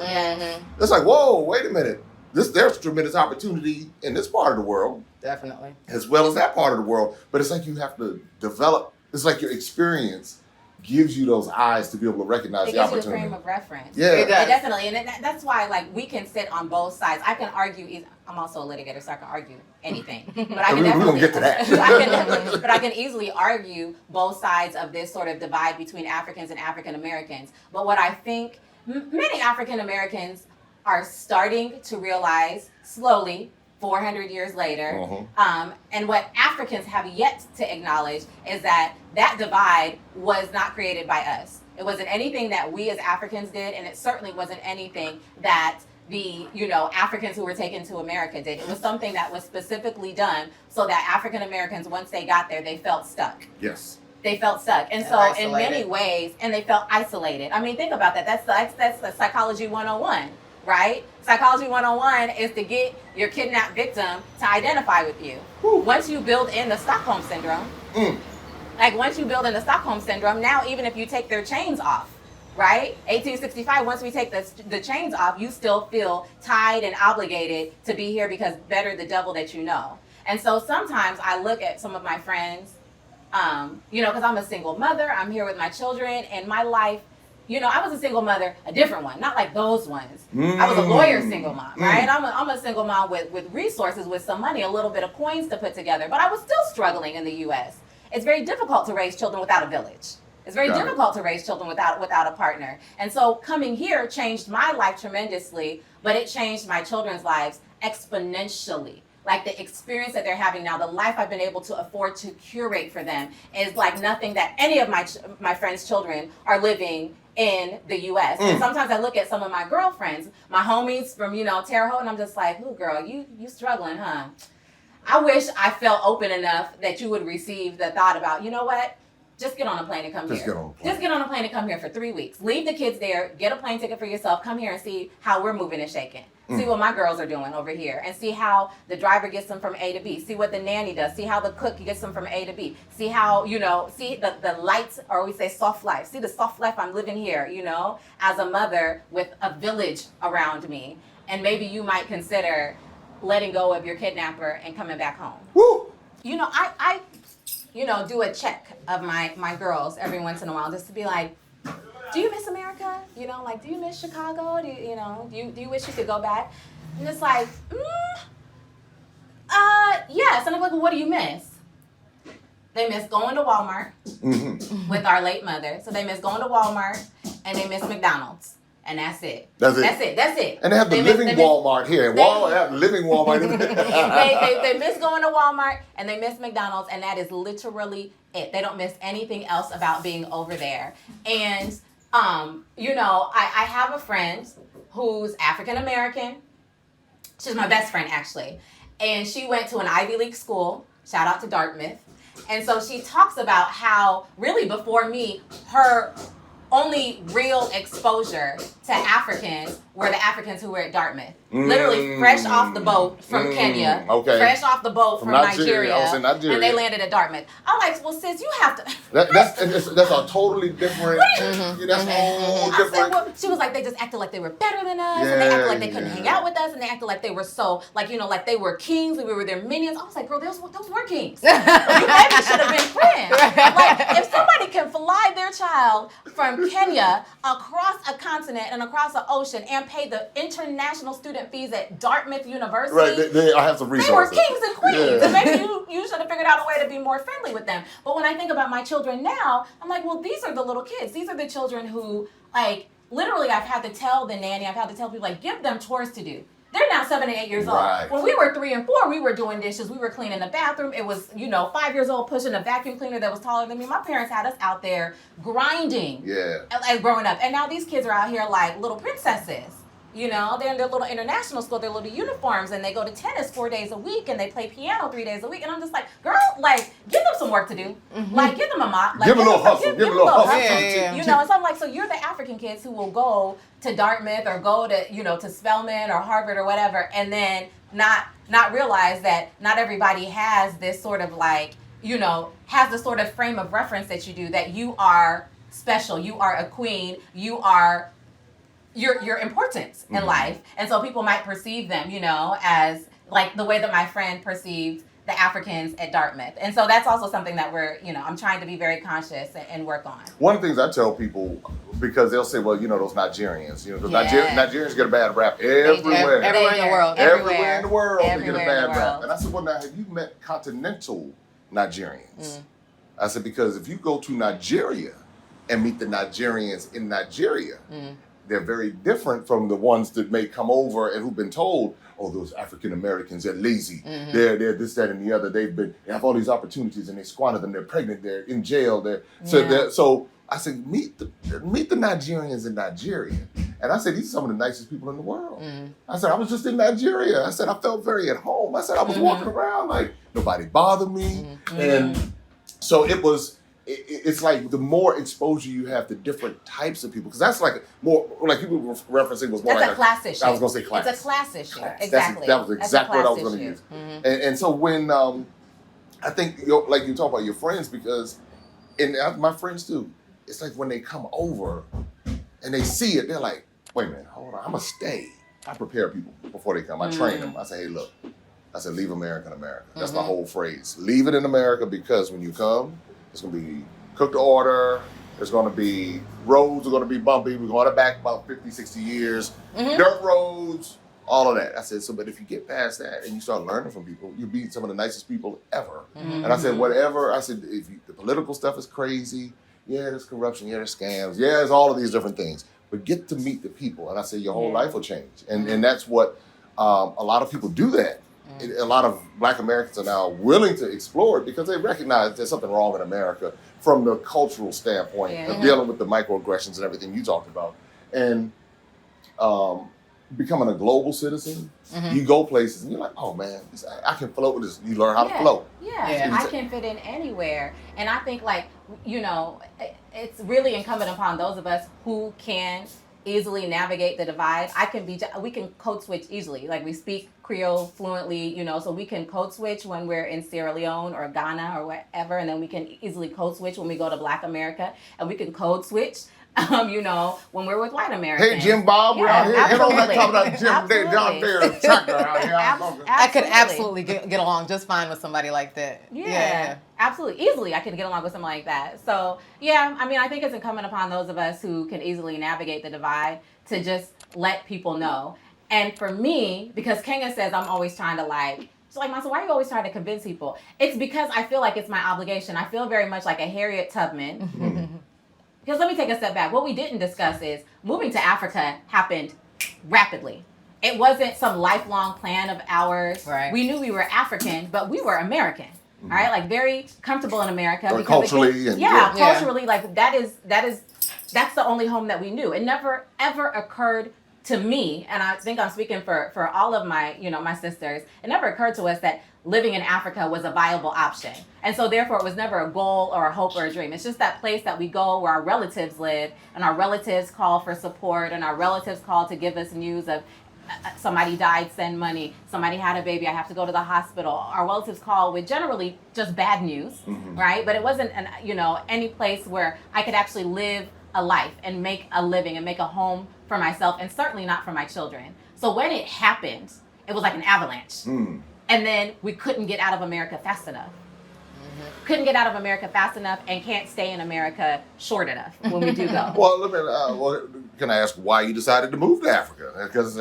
It's like, whoa, wait a minute. There's tremendous opportunity in this part of the world, Definitely. as well as that part of the world. But it's like you have to develop, it's like your experience gives you those eyes to be able to recognize It the gives you a opportunity. frame of reference. Yeah. It does. Yeah, definitely, and that's why like we can sit on both sides. I can argue. I'm also a litigator, so I can argue anything. But I can We're gonna get to that. but I can easily argue both sides of this sort of divide between Africans and African Americans. But what I think many African Americans are starting to realize slowly, 400 years later, and what Africans have yet to acknowledge is that divide was not created by us. It wasn't anything that we as Africans did, and it certainly wasn't anything that the Africans who were taken to America did. It was something that was specifically done so that African Americans, once they got there, they felt stuck. Yes. They felt stuck, and so in many ways, and they felt isolated. I mean, think about that. That's the psychology 101. Right? Psychology 101 is to get your kidnapped victim to identify with you. Once you build in the Stockholm Syndrome, now even if you take their chains off, right? 1865, once we take the chains off, you still feel tied and obligated to be here because better the devil that you know. And so sometimes I look at some of my friends, because I'm a single mother, I'm here with my children, and my life, I was a single mother, a different one, not like those ones. I was a lawyer single mom, right? I'm a single mom with resources, with some money, a little bit of coins to put together, but I was still struggling in the U.S. It's very difficult to raise children without a village. It's very difficult to raise children without a partner. And so coming here changed my life tremendously, but it changed my children's lives exponentially. Like the experience that they're having now, the life I've been able to afford to curate for them is like nothing that any of my friends' children are living in the U.S. And sometimes I look at some of my girlfriends, my homies from, Terre Haute, and I'm just like, ooh, girl, you struggling, huh? I wish I felt open enough that you would receive the thought about, you know what? Just get on a plane and come here. Just get on a plane and come here for 3 weeks. Leave the kids there, get a plane ticket for yourself, come here and see how we're moving and shaking. See what my girls are doing over here, and see how the driver gets them from A to B. See what the nanny does. See how the cook gets them from A to B. See how, see the lights, or we say soft life. See the soft life I'm living here, as a mother with a village around me. And maybe you might consider letting go of your kidnapper and coming back home. Woo! I do a check of my girls every once in a while just to be like, do you miss America? Do you miss Chicago? Do you wish you could go back? And it's like, yes. And I'm like, well, what do you miss? They miss going to Walmart with our late mother. So they miss going to Walmart and they miss McDonald's. and that's it. That's it. That's it. And they have the living Walmart here. Walmart have living Walmart. they miss going to Walmart and they miss McDonald's, and that is literally it. They don't miss anything else about being over there. And I have a friend who's African American. She's my best friend, actually. And she went to an Ivy League school. Shout out to Dartmouth. And so she talks about how, really before me, her only real exposure to Africans were the Africans who were at Dartmouth. Literally fresh off the boat from Kenya, fresh off the boat from Nigeria, and they landed at Dartmouth. I'm like, well, sis, you have to. That's a totally different. That's all different. Said, well, she was like, they just acted like they were better than us, and they acted like they couldn't hang out with us, and they acted like they were so, like they were kings, we were their minions. I was like, girl, those were kings. You maybe should have been friends. Like, if somebody can fly their child from Kenya across a continent and across an ocean and pay the international student fees at Dartmouth University. Right, I have some resources. They were kings and queens. And maybe you should have figured out a way to be more friendly with them. But when I think about my children now, I'm like, well, these are the little kids. These are the children who, like, literally I've had to tell the nanny, I've had to tell people, like, give them chores to do. They're now 7 and 8 years old. When we were 3 and 4, we were doing dishes. We were cleaning the bathroom. It was, 5 years old pushing a vacuum cleaner that was taller than me. My parents had us out there grinding as growing up. And now these kids are out here like little princesses. They're in their little international school, their little uniforms, and they go to tennis 4 days a week, and they play piano 3 days a week. And I'm just like, girl, like, give them some work to do. Like, give them a mop. Like, give a little hustle. Give a little hustle. And so I'm like, so you're the African kids who will go to Dartmouth or go to, to Spelman or Harvard or whatever, and then not realize that not everybody has this sort of like, has the sort of frame of reference that you do, that you are special, you are a queen, you are your importance in life. And so people might perceive them, as like the way that my friend perceived the Africans at Dartmouth. And so that's also something that we're, I'm trying to be very conscious and work on. One of the things I tell people, because they'll say, well, those Nigerians, because Nigerians get a bad rap everywhere. Everywhere in the world. Everywhere in the world, they get a bad rap. And I said, well, now, have you met continental Nigerians? I said, because if you go to Nigeria and meet the Nigerians in Nigeria, they're very different from the ones that may come over and who've been told, oh, those African Americans, they're lazy. They're this, that, and the other. They have all these opportunities and they squander them. They're pregnant. They're in jail. So I said, meet the Nigerians in Nigeria. And I said, these are some of the nicest people in the world. I said, I was just in Nigeria. I said, I felt very at home. I said, I was walking around like nobody bothered me. And so it's like the more exposure you have to different types of people, because that's like more, like people were referencing was more that's like a class issue. I was going to say class. It's a class issue. Class. Exactly. That was exactly what I was going to use. And so when, I think, like you talk about your friends, because, and my friends too, it's like when they come over and they see it, they're like, wait a minute, hold on, I'm going to stay. I prepare people before they come. I train them. I say, hey, look, I said, leave America in America. That's my whole phrase. Leave it in America, because when you come, it's going to be cooked to order. There's going to be, roads are going to be bumpy. We're going back about 50, 60 years. Dirt roads, all of that. I said, but if you get past that and you start learning from people, you'll be some of the nicest people ever. And I said, whatever. I said, the political stuff is crazy. Yeah, there's corruption. Yeah, there's scams. Yeah, there's all of these different things. But get to meet the people. And I said, your whole life will change. And that's what, a lot of people do that. A lot of Black Americans are now willing to explore it because they recognize there's something wrong in America from the cultural standpoint of dealing with the microaggressions and everything you talked about. And becoming a global citizen, you go places and you're like, oh man, I can float with this. You learn how to float. I can fit in anywhere. And I think it's really incumbent upon those of us who can easily navigate the divide. We can code switch easily. Like, we speak Creole fluently, so we can code switch when we're in Sierra Leone or Ghana or wherever, and then we can easily code switch when we go to Black America, and we can code switch when we're with white Americans. Hey, Jim Bob, we're out here. Get on that top of that Jim John Deere tractor out here. I could absolutely get along just fine with somebody like that. Yeah, absolutely. Easily, I could get along with somebody like that. So, I think it's incumbent upon those of us who can easily navigate the divide to just let people know. And for me, because Kenya says I'm always trying to she's like, Masa, why are you always trying to convince people? It's because I feel like it's my obligation. I feel very much like a Harriet Tubman. because let me take a step back. What we didn't discuss is moving to Africa happened rapidly. It wasn't some lifelong plan of ours. Right. We knew we were African, but we were American. All right, like very comfortable in America. Or because culturally and- yeah, yeah. culturally, like that's the only home that we knew. It never ever occurred to me, and I think I'm speaking for all of my, my sisters, it never occurred to us that living in Africa was a viable option. And so therefore it was never a goal or a hope or a dream. It's just that place that we go where our relatives live, and our relatives call for support, and our relatives call to give us news of somebody died, send money, somebody had a baby, I have to go to the hospital. Our relatives call with generally just bad news, right? But it wasn't any place where I could actually live a life and make a living and make a home for myself, and certainly not for my children. So when it happened, it was like an avalanche. And then we couldn't get out of America fast enough. Couldn't get out of America fast enough, and can't stay in America short enough when we do go. Well, can I ask why you decided to move to Africa? Because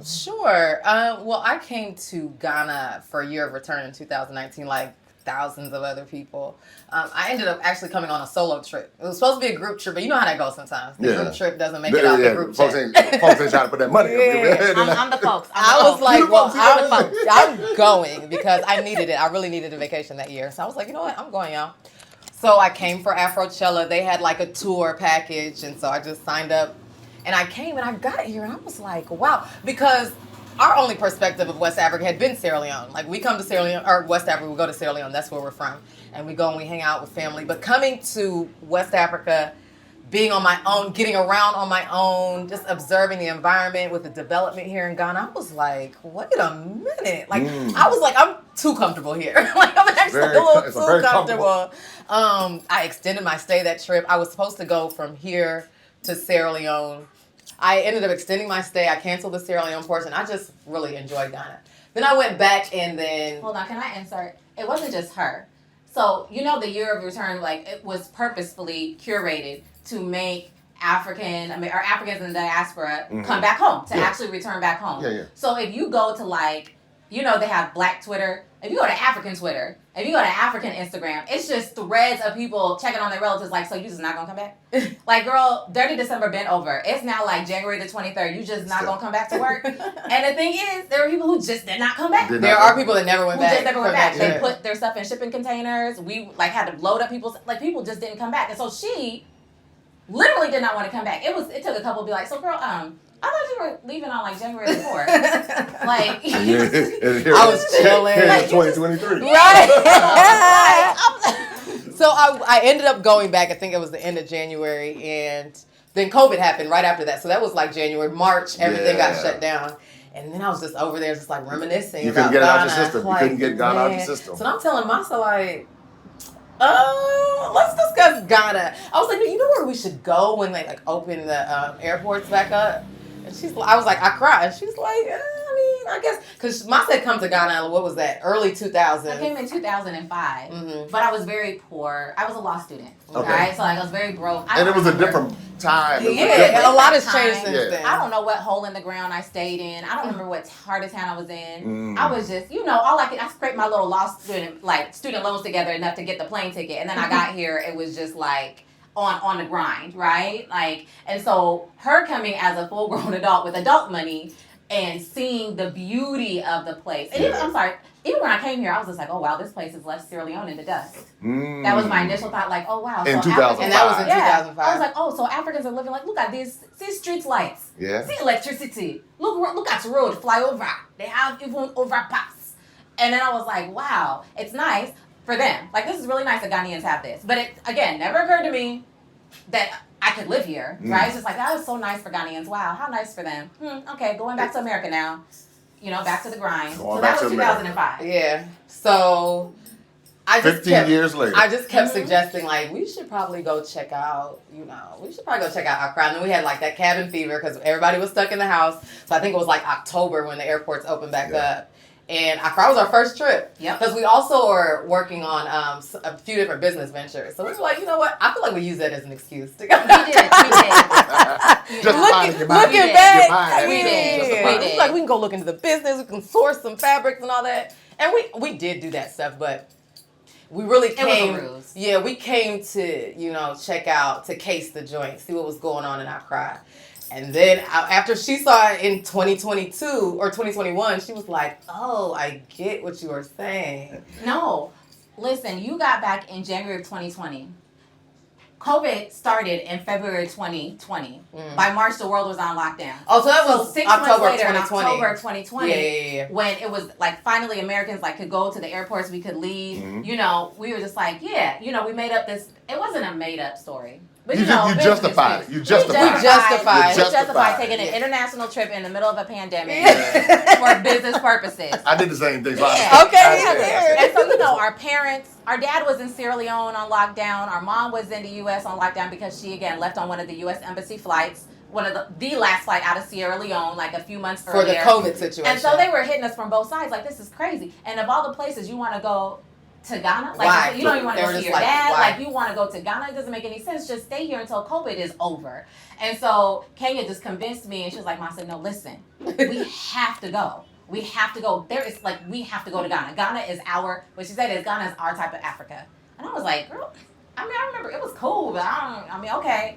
Sure. Well, I came to Ghana for a year of return in 2019, like thousands of other people. I ended up actually coming on a solo trip. It was supposed to be a group trip, but you know how that goes sometimes. The group trip doesn't make it out the group folks trip. folks ain't trying to put that money up. I'm the folks. I was like, well, folks. I'm going because I needed it. I really needed a vacation that year. So I was like, you know what? I'm going, y'all. So I came for Afrochella. They had like a tour package. And so I just signed up. And I came and I got here and I was like, wow. Because our only perspective of West Africa had been Sierra Leone. Like we come to Sierra Leone, or West Africa, we go to Sierra Leone. That's where we're from. And we go and we hang out with family. But coming to West Africa, being on my own, getting around on my own, just observing the environment with the development here in Ghana, I was like, wait a minute. Like, I was like, I'm too comfortable here. Like, I'm actually a little too comfortable. I extended my stay that trip. I was supposed to go from here to Sierra Leone. I ended up extending my stay. I canceled the Sierra Leone portion. I just really enjoyed Ghana. Then I went back and then... Hold on, can I insert? It wasn't just her. So, the year of return, like, it was purposefully curated to make Africans in the diaspora come back home, to actually return back home. So if you go to they have Black Twitter. If you go to African Twitter, if you go to African Instagram, it's just threads of people checking on their relatives like, so you just not gonna come back? Like, girl, Dirty December been over. It's now like January the 23rd. You just not gonna come back to work? And the thing is, there are people who just did not come back. There are people that never went back. Just never went back. They put their stuff in shipping containers. We had to load up people's, people just didn't come back. And so she literally did not want to come back. It took a couple to be like, so girl, I thought you were leaving on like January 4th. I was chilling. Like 2023. Right. So I ended up going back. I think it was the end of January, and then COVID happened right after that. So that was like January, March. Everything got shut down. And then I was just over there, just like reminiscing. You couldn't get it out your Ghana. system. You couldn't get Ghana out your system. So I'm telling Masa like, let's discuss Ghana. I was like, you know where we should go when they open the airports back up? And I was like, Accra. And she's like, I guess, because Masa had come to Ghana, what was that, early 2000s? I came in 2005, but I was very poor. I was a law student, Okay. right? So I was very broke. And it was a different time. Yeah, a lot has changed since then. I don't know what hole in the ground I stayed in. I don't remember what part of town I was in. I was just, I scraped my little law student loans together enough to get the plane ticket. And then I got here, it was just like, on the grind, right? And so her coming as a full-grown adult with adult money and seeing the beauty of the place. And even when I came here, I was just like, oh wow, this place has left Sierra Leone in the dust. That was my initial thought, like, oh wow. In so 2005. And that was in 2005. I was like, oh, so Africans are living look at these, see street lights. Yeah. See electricity. Look at the road, fly over. They have even overpass. And then I was like, wow, it's nice for them. This is really nice that Ghanaians have this. But it, again, never occurred to me that I could live here, right? It's just like, that was so nice for Ghanaians. Wow, how nice for them. Okay, going back to America now. Back to the grind. So that was 2005. Yeah. So I just 15 years later. I just kept suggesting, we should probably go check out, Accra. And then we had that cabin fever because everybody was stuck in the house. So I think it was October when the airports opened back up. And Accra was our first trip. Yep. Because we also are working on a few different business ventures. So we were like, you know what? I feel like we use that as an excuse to go. We did. Looking back, we did. It's like we can go look into the business. We can source some fabrics and all that. And we did do that stuff, but we really It was a came. ruse. Yeah, we came to check out, to case the joint, see what was going on in Accra. And then after she saw it in 2022 or 2021, she was like, "Oh, I get what you were saying." No, listen, you got back in January of 2020. COVID started in February 2020. By March, the world was on lockdown. Oh, so that was 6 October months later, 2020. in October of 2020, Yeah. when it was like finally Americans like could go to the airports, we could leave. We were just like, we made up this. It wasn't a made up story. But You business justified it. excuse. You We justified it. justified. You We justified justified taking an it. international trip in the middle of a pandemic for business purposes. I did the same thing. So Yeah. Okay. And so, our parents, our dad was in Sierra Leone on lockdown. Our mom was in the U.S. on lockdown because she, again, left on one of the U.S. Embassy flights, one of the last flight out of Sierra Leone, like a few months For the earlier. COVID situation. And so they were hitting us from both sides, like, this is crazy. And of all the places you want to go to Ghana, like Why? you don't even want to They go were see just your like, dad, why? like you want to go to Ghana, it doesn't make any sense. Just stay here until COVID is over. And so Kenya just convinced me, and she was like, "Mom, I said, no, listen, we have to go. We have to go. We have to go to Ghana. Ghana is what she said is Ghana is our type of Africa." And I was like, girl, I remember it was cool, but okay.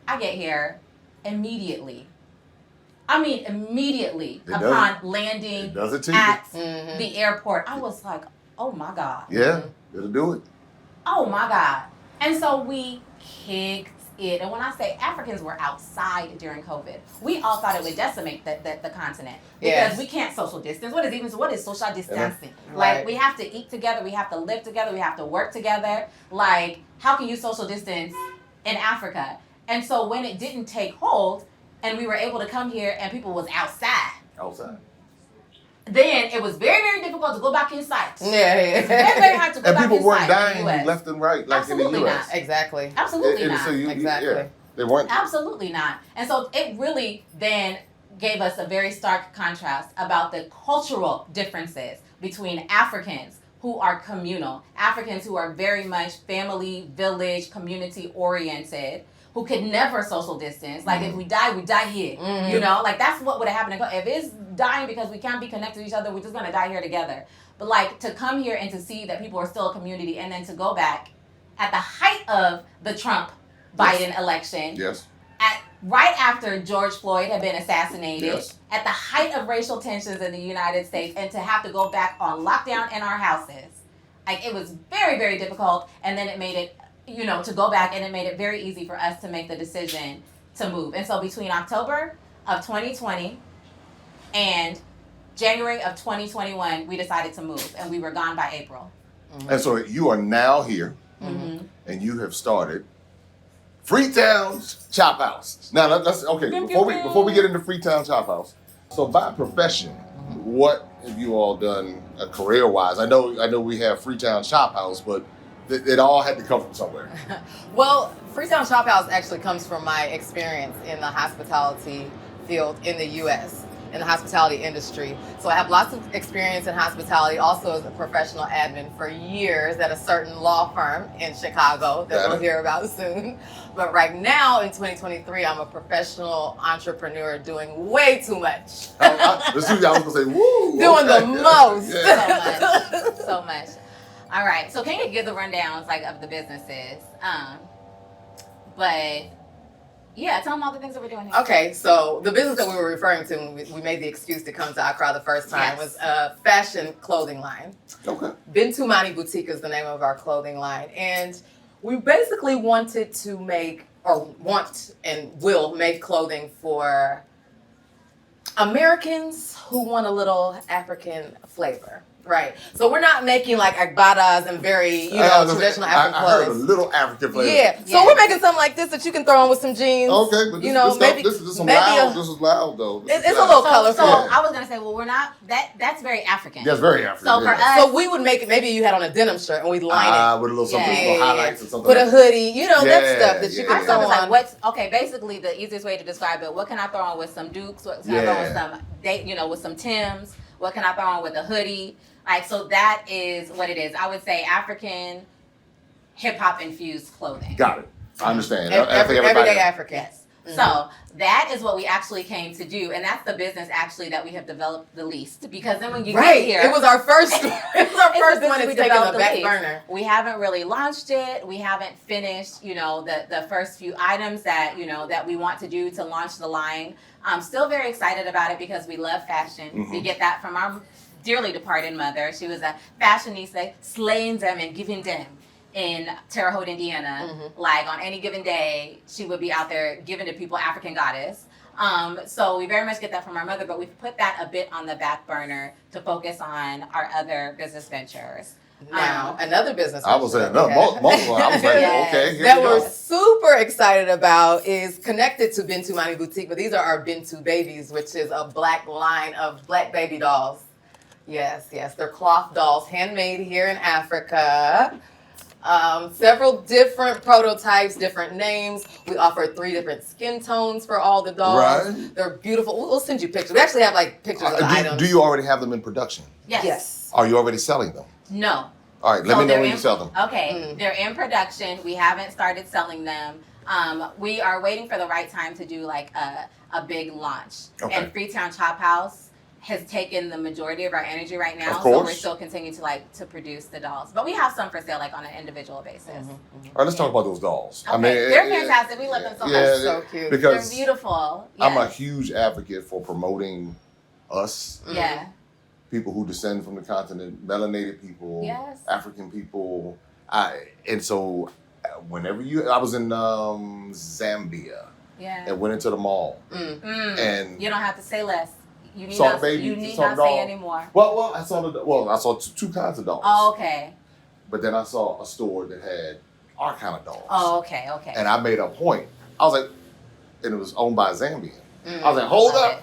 I get here immediately. Immediately It upon landing It does it to you. at the airport, I was like, oh my God. Yeah, it'll do it. Oh my God. And so we kicked it. And when I say Africans were outside during COVID, we all thought it would decimate the continent. Because Yes. we can't social distance. What is social distancing? Right. Like, we have to eat together, we have to live together, we have to work together. Like, how can you social distance in Africa? And so when it didn't take hold and we were able to come here and people was outside, then it was very, very difficult to go back inside. Yeah. Very, very hard to go And back people weren't inside dying the US. left and right like Absolutely in the U.S. not. Exactly. Absolutely And not. so Exactly. Yeah, they weren't. Absolutely not. And so it really then gave us a very stark contrast about the cultural differences between Africans who are communal, Africans who are very much family, village, community oriented, who could never social distance. Like, if we die here. Like, that's what would have happened. If it's dying because we can't be connected to each other, we're just going to die here together. But, like, to come here and to see that people are still a community, and then to go back at the height of the Trump-Biden election, Yes. right after George Floyd had been assassinated, Yes. at the height of racial tensions in the United States, and to have to go back on lockdown in our houses. Like, it was very, very difficult, and then it made it, to go back, and it made it very easy for us to make the decision to move. And so between October of 2020 and January of 2021, we decided to move, and we were gone by April. And so you are now here, and you have started Freetown's Chop House. Now let's okay. Before we get into Freetown Chop House, so by profession, what have you all done career-wise? I know we have Freetown Chop House, but it all had to come from somewhere. Well, Freetown Shop House actually comes from my experience in the hospitality field in the U.S., in the hospitality industry. So I have lots of experience in hospitality, also as a professional admin for years at a certain law firm in Chicago that we'll hear about soon. But right now in 2023, I'm a professional entrepreneur doing way too much. I was gonna say, woo! Doing the most. Yeah. So much. All right. So can you give the rundowns of the businesses? But yeah, tell them all the things that we're doing here. Okay, so the business that we were referring to when we made the excuse to come to Accra the first time was a fashion clothing line. Okay. Bintumani Boutique is the name of our clothing line. And we basically wanted to make, or want and will make clothing for Americans who want a little African flavor. Right. So we're not making like agbadas and very, traditional African I heard a clothes. little African flavor. Yeah. So we're making something like this that you can throw on with some jeans. Okay, but this is loud though. It's a little colorful. So I was gonna say, well, we're not that's very African. That's very African. So for us, So we would make it, maybe you had on a denim shirt and we'd line it. With a little something, Yeah. little highlights or something. Put a hoodie, that stuff that you Yeah. can our throw stuff is on. basically the easiest way to describe it. What can I throw on with some Dukes? What can I throw on with some with some Tims? What can I throw on with a hoodie? So that is what it is. I would say African hip hop infused clothing. Got it. I understand. Everyday African. Yes. So that is what we actually came to do, and that's the business actually that we have developed the least. Because then when you get here, it was our first. It was our first one. It's taken developed the back least. burner. We haven't really launched it. We haven't finished, the first few items that that we want to do to launch the line. I'm still very excited about it because we love fashion. We get that from our dearly departed mother. She was a fashionista, slaying them and giving them. In Terre Haute, Indiana, like on any given day, she would be out there giving to people African goddess. So we very much get that from our mother, but we've put that a bit on the back burner to focus on our other business ventures. Now, another business. I was saying, no, multiple. I was like, Yes. okay, here That we we're go. super excited about is connected to Bintu Mani Boutique, but these are our Bintu Babies, which is a black line of black baby dolls. Yes, they're cloth dolls, handmade here in Africa. Several different prototypes, different names. We offer 3 different skin tones for all the dolls. Right. They're beautiful. We'll send you pictures. We actually have like pictures of the items. Do you already have them in production? Yes. Are you already selling them? No. All right, let me know when you sell them. Okay, they're in production. We haven't started selling them. We are waiting for the right time to do like a big launch. Okay. And Freetown Chop House has taken the majority of our energy right now. Of course. So we're still continuing to produce the dolls. But we have some for sale like on an individual basis. All right, let's talk about those dolls. Okay. They're fantastic. We love them so much. So cute. Because They're beautiful. I'm a Yes. huge advocate for promoting us, Yeah. people who descend from the continent, melanated people, Yes. African people. And so whenever I was in Zambia Yeah. and went into the mall and You don't have to say less. You need saw not, the baby, you need saw the not say doll. anymore. Well, I saw two kinds of dolls. Oh, okay. But then I saw a store that had our kind of dolls. Oh, okay. And I made a point. I was like, and it was owned by a Zambian. I was like, hold Love up,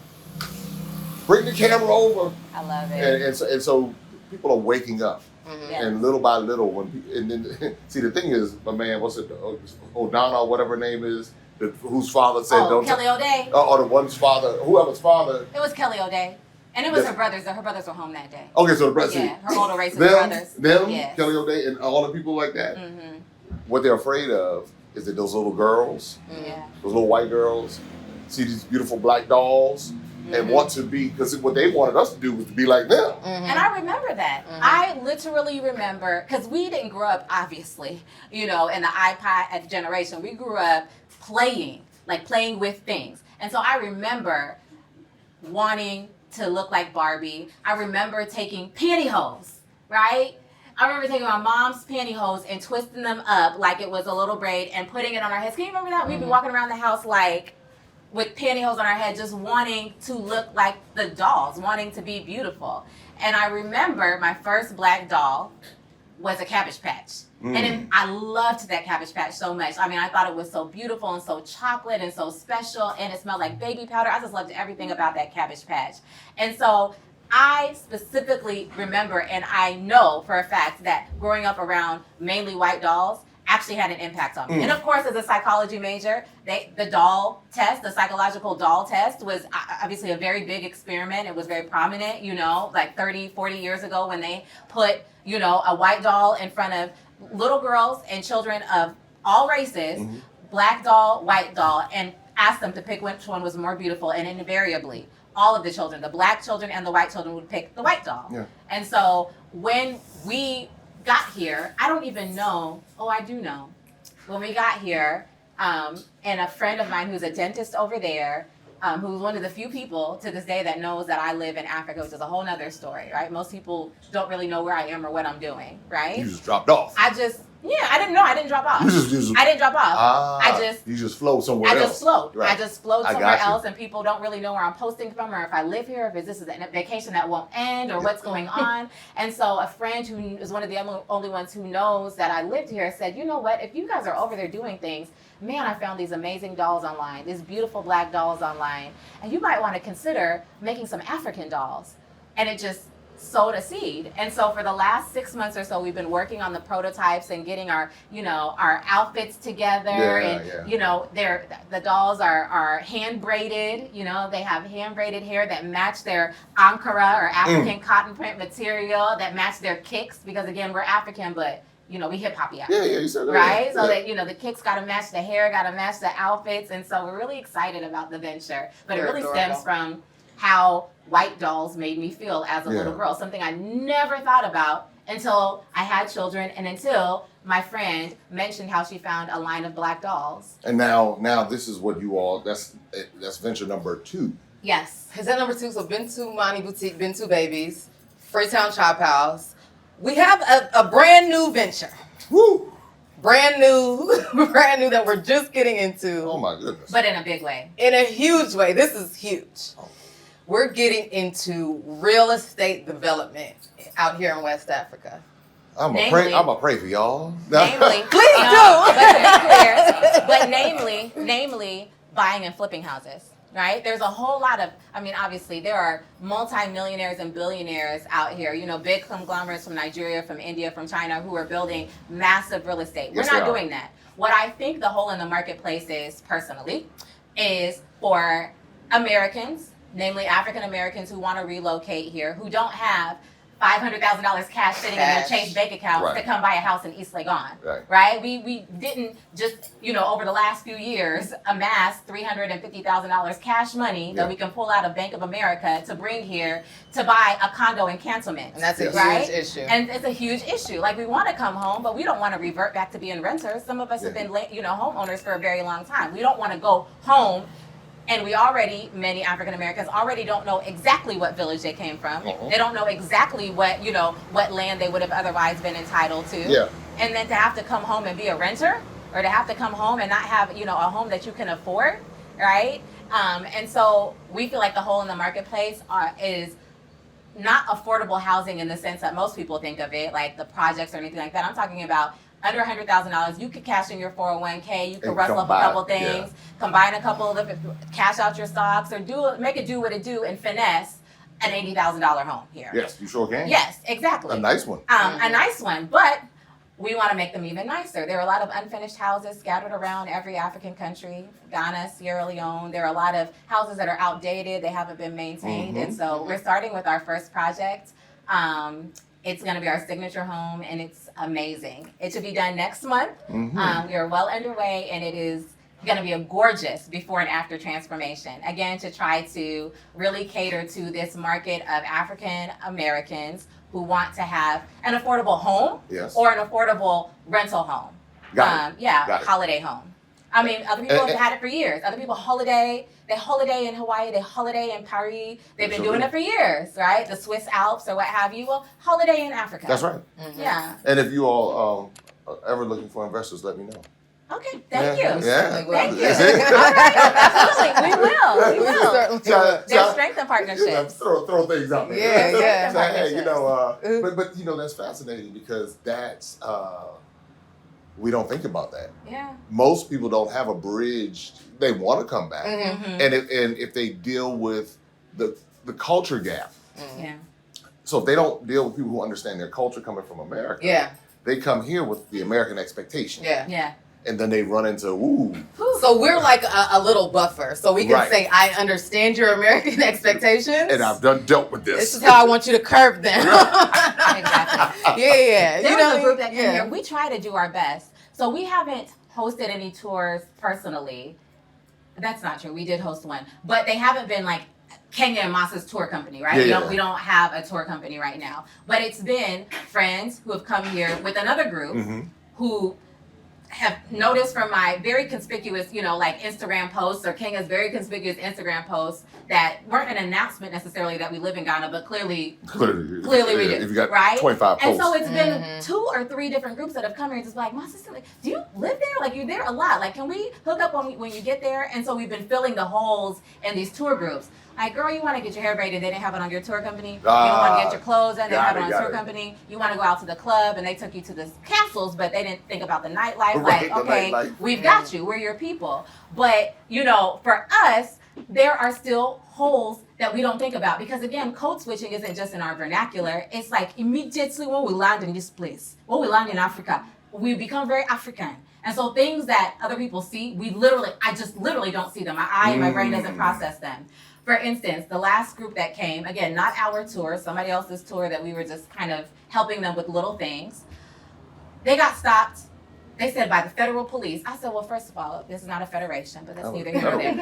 bring the camera over. I love it. And so people are waking up. Yes. And little by little, and then see the thing is, my man, what's it, O'Donnell, or whatever her name is, whose father said, don't. Kelly O'Day. Or the one's father, whoever's father. It was Kelly O'Day. And it was her brothers. Her brothers were home that day. Okay, so the brothers. Yeah, her older racist brothers. Them, Yes. Kelly O'Day, and all the people like that. What they're afraid of is that those little girls, Yeah. those little white girls, see these beautiful black dolls and want to be, because what they wanted us to do was to be like them. And I remember that. I literally remember, because we didn't grow up, obviously, in the iPod generation. We grew up playing with things. And so I remember wanting to look like Barbie. I remember taking pantyhose, right? I remember taking my mom's pantyhose and twisting them up like it was a little braid and putting it on our heads. Can you remember that? We'd be walking around the house like with pantyhose on our head, just wanting to look like the dolls, wanting to be beautiful. And I remember my first black doll was a Cabbage Patch. And I loved that Cabbage Patch so much. I mean, I thought it was so beautiful and so chocolate and so special, and it smelled like baby powder. I just loved everything about that Cabbage Patch. And so I specifically remember, and I know for a fact that growing up around mainly white dolls actually had an impact on me. And of course, as a psychology major, the doll test, the psychological doll test, was obviously a very big experiment. It was very prominent, like 30, 40 years ago when they put, a white doll in front of little girls and children of all races, black doll, white doll, and asked them to pick which one was more beautiful. And invariably, all of the children, the black children and the white children, would pick the white doll. Yeah. And so when we got here, I don't even know, I do know. When we got here, and a friend of mine who's a dentist over there, who's one of the few people to this day that knows that I live in Africa, which is a whole nother story, right? Most people don't really know where I am or what I'm doing, right? You just dropped off. I didn't know. I didn't drop off. I didn't drop off. You just float somewhere else. I just float. Right. I just float I somewhere got you. else, and people don't really know where I'm posting from, or if I live here, if this is a vacation that won't end, or what's going on. And so a friend who is one of the only ones who knows that I lived here said, you know what, if you guys are over there doing things, man, I found these amazing dolls online, these beautiful black dolls online, and you might want to consider making some African dolls. And it just sowed a seed. And so for the last 6 months or so, we've been working on the prototypes and getting our outfits together. The dolls are hand braided. They have hand braided hair that match their Ankara or African cotton print material, that match their kicks, because again, we're African, but we hip hop out. Yeah, you said that. Right? Yeah. So that, the kicks got to match the hair, got to match the outfits. And so we're really excited about the venture. But They're it really adorable. stems from how white dolls made me feel as a little girl. Something I never thought about until I had children and until my friend mentioned how she found a line of black dolls. And now this is what you all, that's venture number 2. Yes. Is that number 2? So Bintu Mani Boutique, Bintu Babies, Freetown Chop House. We have a brand new venture. Woo! Brand new that we're just getting into. Oh my goodness. But in a big way. In a huge way. This is huge. We're getting into real estate development out here in West Africa. I'm a pray for y'all. Namely, Please do. But to be clear, namely buying and flipping houses. Right? There's a whole lot of, obviously there are multi-millionaires and billionaires out here, big conglomerates from Nigeria, from India, from China, who are building massive real estate. Yes, We're not doing that. What I think the hole in the marketplace is, personally, is for Americans, namely African Americans who want to relocate here, who don't have $500,000 cash sitting in their Chase bank account to come buy a house in East Legon, right? We didn't just, over the last few years, amass $350,000 cash money that we can pull out of Bank of America to bring here to buy a condo in Cantonment. And that's a right? huge issue. And it's a huge issue. Like, we want to come home, but we don't want to revert back to being renters. Some of us have been, homeowners for a very long time. We don't want to go home. And many African Americans already don't know exactly what village they came from. They don't know exactly what land they would have otherwise been entitled to. Yeah. And then to have to come home and be a renter, or to have to come home and not have, a home that you can afford, right? And so we feel like the hole in the marketplace is not affordable housing in the sense that most people think of it, like the projects or anything like that. I'm talking about under $100,000, you could cash in your 401k, you could rustle up a couple things, combine a couple of the, cash out your stocks, or make it do what it do and finesse an $80,000 home here. Yes, you sure can. Yes, exactly. A nice one. A nice one, but we want to make them even nicer. There are a lot of unfinished houses scattered around every African country, Ghana, Sierra Leone. There are a lot of houses that are outdated, they haven't been maintained, and so we're starting with our first project. It's going to be our signature home, and it's amazing. It should be done next month. We are well underway, and it is going to be a gorgeous before and after transformation. Again, to try to really cater to this market of African Americans who want to have an affordable home or an affordable rental home. Got it. Holiday home. Other people have had it for years. Other people they holiday in Hawaii, they holiday in Paris. They've been doing it for years, right? The Swiss Alps or what have you. Well, holiday in Africa. That's right. Yeah. And if you all are ever looking for investors, let me know. Okay, thank you. Yeah. Thank you. Is it? All right, absolutely. We will. There's strength in partnerships. Throw things out there. Yeah. So, hey, but that's fascinating because that's we don't think about that. Yeah. Most people don't have a bridge. They want to come back, and if they deal with the culture gap. Yeah. So if they don't deal with people who understand their culture coming from America, they come here with the American expectation. Yeah. And then they run into So we're like a little buffer, so we can say, I understand your American expectations, and I've dealt with this. This is how I want you to curb them. Exactly. There was a group that came here. We try to do our best. So we haven't hosted any tours personally. That's not true. We did host one, but they haven't been like Kenya and Masa's tour company, right? We don't have a tour company right now, but it's been friends who have come here with another group who have noticed from my very conspicuous, Instagram posts or Kenya's very conspicuous Instagram posts that weren't an announcement necessarily that we live in Ghana, but clearly we do, If you got right? 25 posts. And so it's been 2 or 3 different groups that have come here and just like, my sister, do you live there? Like, you're there a lot. Like, can we hook up when you get there? And so we've been filling the holes in these tour groups. Like, girl, you want to get your hair braided, they didn't have it on your tour company. You don't want to get your clothes done, they didn't have it on your tour company. You want to go out to the club, and they took you to the castles, but they didn't think about the nightlife. Right, like, okay, nightlife. we've got you. We're your people. But, for us, there are still holes that we don't think about. Because, again, code switching isn't just in our vernacular. It's like immediately when we land in this place, when we land in Africa, we become very African. And so things that other people see, I just literally don't see them. My eye and my brain doesn't process them. For instance, the last group that came, again, not our tour, somebody else's tour that we were just kind of helping them with little things. They got stopped. They said by the federal police. I said, well, first of all, this is not a federation, but that's neither here nor there.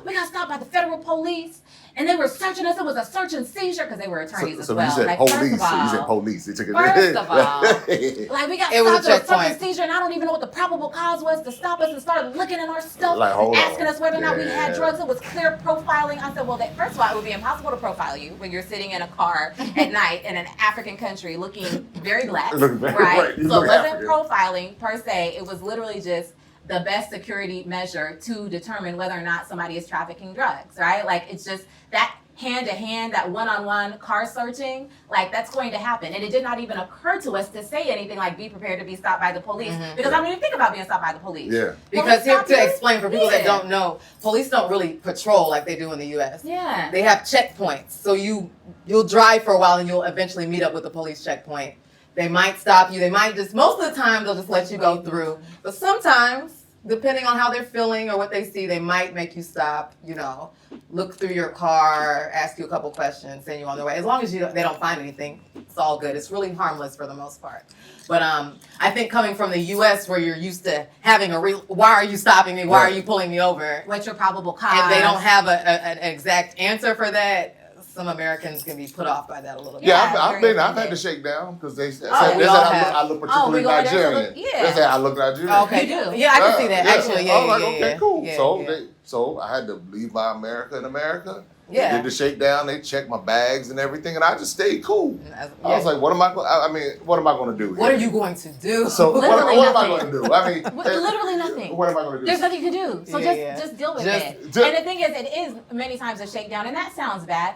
We got stopped by the federal police, and they were searching us. It was a search and seizure because they were attorneys as well. So you said like, police. First of all, so you said police. They took it. First of all, like we got It was stopped a at a search checkpoint. and seizure, and I don't even know what the probable cause was to stop us and started looking at our stuff, Like, hold asking on. us whether or not we Yeah. had drugs. It was clear profiling. I said, well, first of all, it would be impossible to profile you when you're sitting in a car at night in an African country looking very black, Looking very right? right. You So it look wasn't African. profiling per se. It was literally just the best security measure to determine whether or not somebody is trafficking drugs, right? Like it's just that hand-to-hand, that one-on-one car searching, like that's going to happen. And it did not even occur to us to say anything like be prepared to be stopped by the police. Because I don't even think about being stopped by the police. Yeah. Because Police stop to you? explain for people that Yeah. don't know, police don't really patrol like they do in the U.S. Yeah. They have checkpoints, so you'll drive for a while and you'll eventually meet up with the police checkpoint. They might stop you. They might just most of the time they'll just let you go through. But sometimes, depending on how they're feeling or what they see, they might make you stop. Look through your car, ask you a couple questions, send you on their way. As long as they don't find anything, it's all good. It's really harmless for the most part. But I think coming from the U.S. where you're used to having why are you stopping me? Why are you pulling me over? What's your probable cause? And they don't have an exact answer for that. Some Americans can be put off by that a little bit. Yeah, Yeah, I've had very to shake down because they said, Oh, we they all said have. I look particularly we go there to Nigerian. look- yeah. They said I look Nigerian. Okay. You do. Yeah, I can see that. Actually, I was like, yeah, okay, yeah, cool. yeah, so yeah. So I had to leave my America in America. Yeah. They did the shakedown. They checked my bags and everything, and I just stayed cool. Yeah. I was like, what am I going to do? What here? are you going to do? So what Literally am I nothing. going to do? I mean, Literally nothing. What am I going to do? There's nothing you can do. So Yeah. just deal with Just- it. just- And the thing is, it is many times a shakedown, and that sounds bad.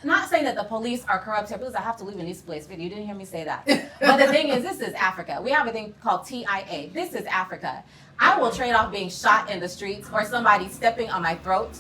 Not saying that the police are corrupt here, because I have to live in this place. You didn't hear me say that. But the thing is, this is Africa. We have a thing called TIA. This is Africa. I will trade off being shot in the streets or somebody stepping on my throat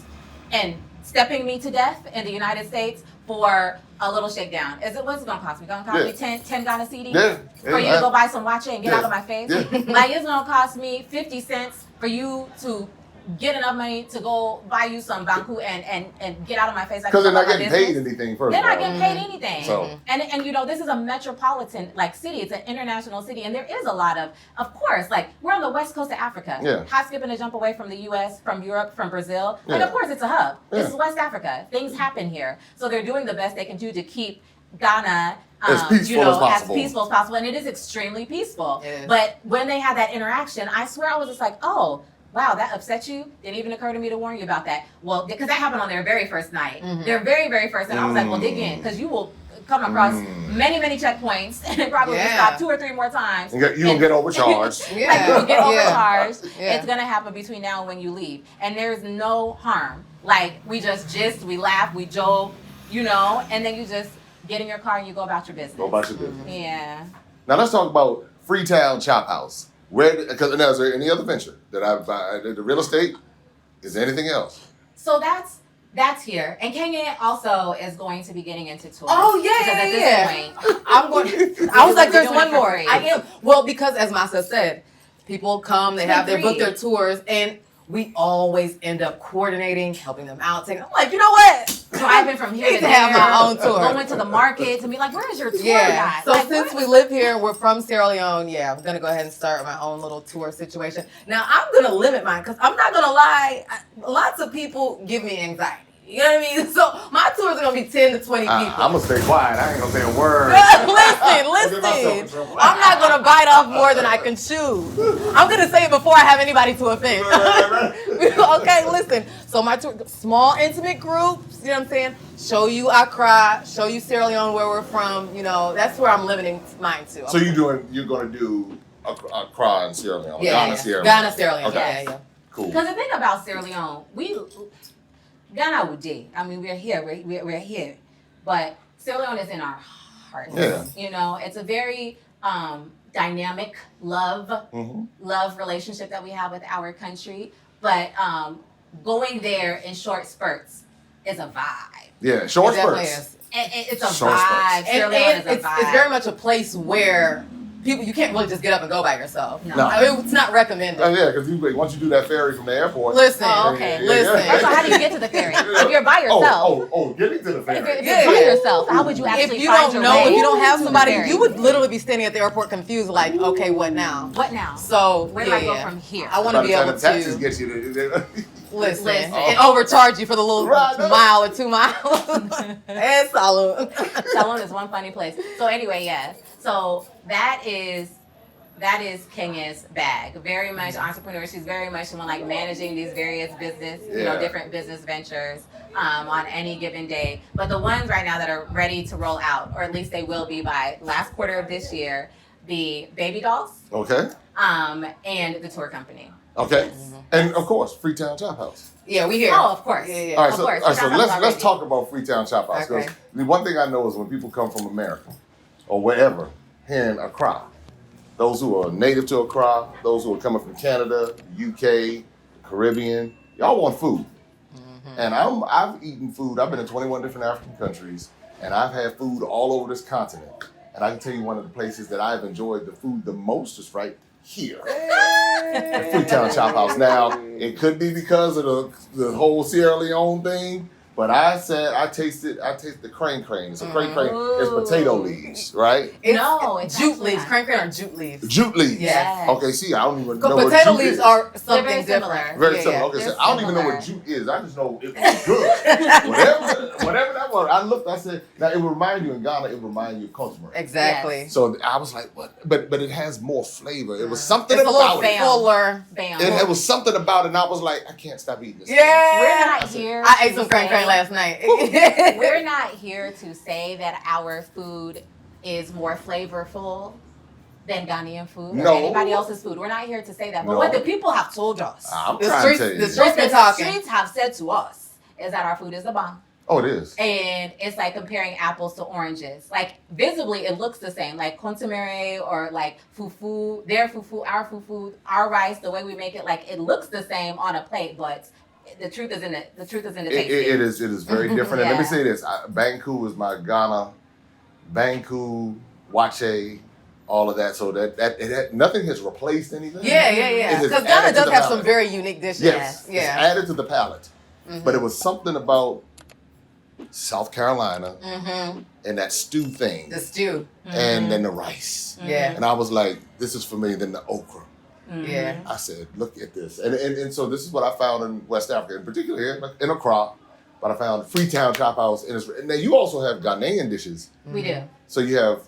and stepping me to death in the United States for a little shakedown. What's it gonna cost me? Gonna cost me 10 Ghana cedis? Yeah. For you to go buy some watch and get Yeah. out of my face? Yeah. Like it's gonna cost me 50 cents for you to get enough money to go buy you some banku and get out of my face. Because they're not getting paid anything first. They're not of all. getting paid anything. So- And this is a metropolitan city. It's an international city, and there is a lot of course, like we're on the west coast of Africa. Yeah. Hop, skip, and a jump away from the U.S., from Europe, from Brazil. Like Yeah. of course it's a hub. This Yeah. is West Africa. Things happen here, so they're doing the best they can do to keep Ghana. As peaceful as possible. As peaceful as possible, and it is extremely peaceful. It is. But when they had that interaction, I swear I was just like, oh, wow, that upset you? Didn't even occur to me to warn you about that. Well, because that happened on their very first night. Their very, very first night. I was like, well, dig in, because you will come across many, many checkpoints and probably be Yeah. stopped 2 or 3 more times. You're going to get overcharged. Yeah. Like, you get Yeah. overcharged. Yeah. It's going to happen between now and when you leave. And there's no harm. Like, we just gist, we laugh, we joke, and then you just get in your car and you go about your business. Go about your business. Yeah. Now let's talk about Freetown Chop House. Because now, is there any other venture that the real estate? Is there anything else? So that's here, and Kenya also is going to be getting into tours. Oh yeah, because at this yeah. point, I'm going. I was like, You're there's doing one it for more. free. I am. Well, because as Masa said, people come, they have free. book their tours, and we always end up coordinating, helping them out. I'm like, you know what? driving from here Need to to have there, my own tour. going to the market to be like, where's your tour Yeah. guide? So Like, since where- we live here, we're from Sierra Leone. Yeah, I'm gonna go ahead and start my own little tour situation. Now I'm gonna limit mine because I'm not gonna lie. Lots of people give me anxiety. You know what I mean? So my tours are gonna be 10 to 20 people. I'm going to stay quiet. I ain't going to say a word. listen. I'm not gonna bite off more than I can chew. I'm gonna say it before I have anybody to offend. Okay, listen. So my tour, small, intimate groups. You know what I'm saying? Show you Accra, show you Sierra Leone, where we're from. That's where I'm limiting mine to. So you're going to do Accra and Sierra Leone. Yeah, Ghana, Sierra Leone. Ghana, Sierra Leone. Okay. Yeah. Cool. Because the thing about Sierra Leone, Ghana would do. I mean, we're here, we're here, but Sierra Leone is in our hearts. Yeah. It's a very dynamic love relationship that we have with our country. But going there in short spurts is a vibe. Yeah, short It definitely spurts. is. And it's a Short vibe. spurts. Sierra Leone is a it's vibe. very much a place where people, you can't really just get up and go by yourself. No. No. I mean, it's not recommended. Oh yeah, because once you do that ferry from the airport. Listen, Oh, okay. listen. First of all, how do you get to the ferry? If you're by yourself. Getting to the If ferry. you're by yourself, how would you If actually you find don't your know, way if you don't have to the somebody, ferry? you would literally be standing at the airport confused, like, okay, what now? What now? So Where do I go from here? I want By to the be time able the taxis to get you there. listen Listen. and overcharge you for the little Right, no. mile or 2 miles. And salute. Salon is one funny place. So anyway, yes. So that is Kenya's bag. Very much entrepreneur. She's very much someone like managing these various business, Yeah. different business ventures on any given day. But the ones right now that are ready to roll out, or at least they will be by last quarter of this year, the baby dolls, Okay. and the tour company. Okay. And of course, Freetown Chop House. Yeah, we here. Oh, of course. Yeah. All right, Of so, course. all right, so Chop House let's already. talk about Freetown Chop House. Because Okay. the one thing I know is when people come from America or wherever here in Accra, those who are native to Accra, those who are coming from Canada, UK, Caribbean, y'all want food. And I've eaten food. I've been in 21 different African countries, and I've had food all over this continent. And I can tell you one of the places that I've enjoyed the food the most is right here. The Freetown Chop House. Now, it could be because of the whole Sierra Leone thing, but I tasted the crane. So crane is potato leaves, right? It's Jute actually leaves. not. Crane are jute leaves. Jute leaves. Yes. Okay, see, I don't even know Because what potato jute leaves is. are They're something very similar. different. Very Yeah, similar. yeah. Okay, so They're I don't even know similar. what jute is. I just know it was good. whatever that was. I looked. I said, now it would remind you in Ghana. It would remind you of consomme. Exactly. Yes. So I was like, what? But it has more flavor. It was something It's a little about it. fuller. Bam. It was something about it, and I was like, I can't stop eating this. Yeah. We're not here. I ate to some crane say- last night. We're not here to say that our food is more flavorful than Ghanaian food or No. anybody else's food. We're not here to say that. But No. what the people have told us, I'm The trying streets- to tell you. the this. streets- what the been talking. streets have said to us is that our food is the bomb. Oh, it is. And it's like comparing apples to oranges. Like visibly, it looks the same. Like consommé or like fufu, their fufu, our rice, the way we make it, like it looks the same on a plate, but the truth is in it. The truth is in the taste. It is very different. And let me Yeah. say this: Banku is my Ghana, Banku, Wache, all of that. So that nothing has replaced anything. Yeah. It has Because added Ghana to does the have palate. some very unique dishes. Yes, it's Yeah. added to the palate. But it was something about South Carolina and that stew thing, The stew. and then the rice. Yeah. And I was like, this is for me. Then the okra. Yeah. I said, look at this. And so this is what I found in West Africa, in particular here in Accra. But I found Freetown Chop House. And now you also have Ghanaian dishes. We do. So you have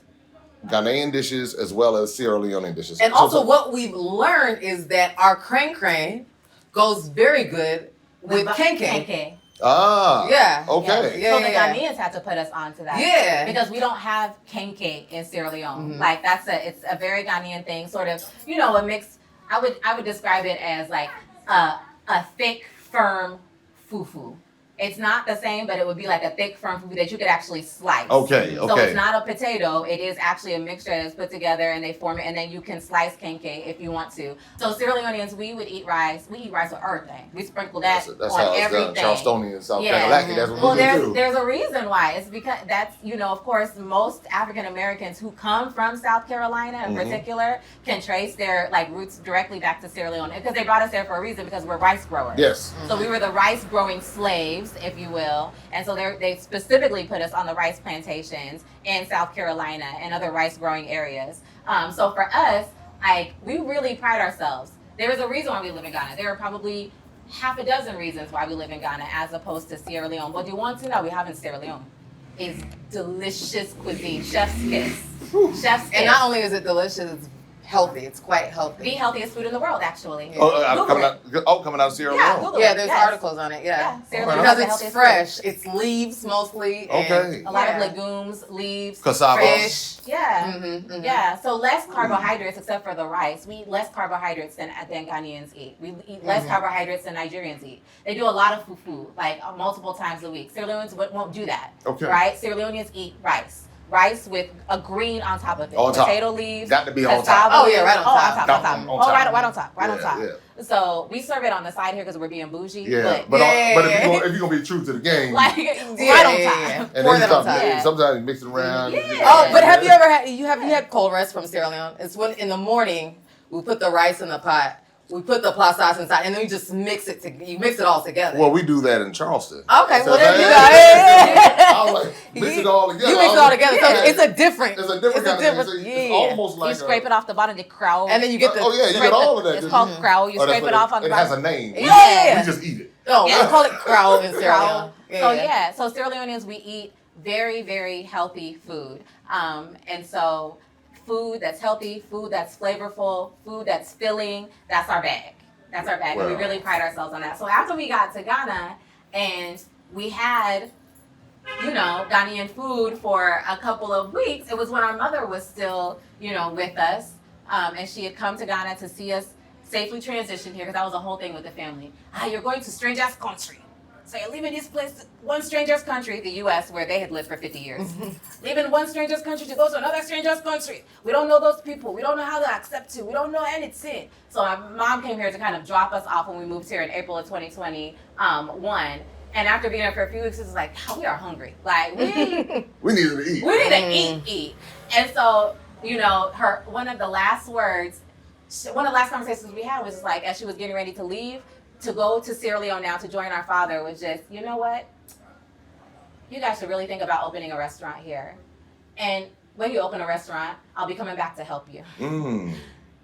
Ghanaian dishes as well as Sierra Leone dishes. And So- also, so- what we've learned is that our crane goes very good with kenke. Kenke. Ah. Yeah. Okay. Yeah. So the Ghanaians had to put us onto that. Yeah. Because we don't have kenke in Sierra Leone. Like it's a very Ghanaian thing, sort of, a mix. I would describe it as like a thick, firm fufu. It's not the same, but it would be like a thick, firm fufu that you could actually slice. Okay, So okay. it's not a potato. It is actually a mixture that's put together and they form it, and then you can slice kenke if you want to. So Sierra Leoneans, we would eat rice. We eat rice with everything. We sprinkle that That's on how it's everything. done. Charlestonian, South Yeah. Carolina, that's what Well, we do. there's a reason why. It's because that's, of course, most African Americans who come from South Carolina in particular can trace their roots directly back to Sierra Leone because they brought us there for a reason because we're rice growers. Yes. So we were the rice growing slaves, if you will. And so they specifically put us on the rice plantations in South Carolina and other rice growing areas. So for us, we really pride ourselves. There is a reason why we live in Ghana. There are probably half a dozen reasons why we live in Ghana as opposed to Sierra Leone. What you want to know we have in Sierra Leone is delicious cuisine, chef's kiss. Chef's kiss. And not only is it delicious, it's healthy. It's quite healthy. the healthiest food in the world, actually. Coming out of Sierra Yeah, Leone. Google Yeah, it. there's Yes. articles on it. Yeah. Yeah, Sierra Okay. Leone Because has the it's healthiest fresh. food. It's leaves mostly. Okay. And A lot yeah. of legumes, leaves, Cassava. Fish. Yeah. Mhm. Yeah, so less carbohydrates except for the rice. We eat less carbohydrates than Ghanaians eat. We eat less carbohydrates than Nigerians eat. They do a lot of fufu, multiple times a week. Sierra Leoneans won't do that. Okay. Right? Sierra Leoneans eat rice. rice with a green on top of it. On top. Potato leaves. Got to be on cassava top. Oh, yeah, right on leaves. top. On top. On Oh, top. right on top. Right on Yeah, top. yeah. So we serve it on the side here because we're being bougie. Yeah, But if you're gonna be true to the game, like Yeah, right on top. yeah. and Pour then that on top. Yeah. sometimes you mix it around. Yeah. Oh, but have you ever had have you had cold rice from Sierra Leone? It's when in the morning we put the rice in the pot, we put the plat sauce inside, and then you just mix it. You mix it all together. Well, we do that in Charleston. Okay, So well there you go. I was like, mix it all together. You mix it all together, so Yeah. it's a different. It's a different kind of thing. yeah. It's almost like You scrape it off the bottom, the crow. And then you get the. Oh yeah, you scrape get all of that. It's called crow. You scrape it off on the It bottom. has a name. Yeah. We just eat it. No, Yeah. we call it crow in Sierra Leone. So Sierra Leoneans, we eat very, very healthy food. And so food that's healthy, food that's flavorful, food that's filling, that's our bag. That's our bag. And we Wow. really pride ourselves on that. So after we got to Ghana and we had, Ghanaian food for a couple of weeks, it was when our mother was still, with us. And she had come to Ghana to see us safely transition here because that was a whole thing with the family. You're going to strange ass country. So you're leaving this place, one stranger's country, the U.S., where they had lived for 50 years. Leaving one stranger's country to go to another stranger's country. We don't know those people. We don't know how to accept you. We don't know anything. So my mom came here to kind of drop us off when we moved here in April of 2021. And after being here for a few weeks, it was like, we are hungry. Like, We needed to eat. we need to eat. And so, one of the last conversations we had was like, as she was getting ready to leave, to go to Sierra Leone now to join our father was just, you know what? You guys should really think about opening a restaurant here. And when you open a restaurant, I'll be coming back to help you.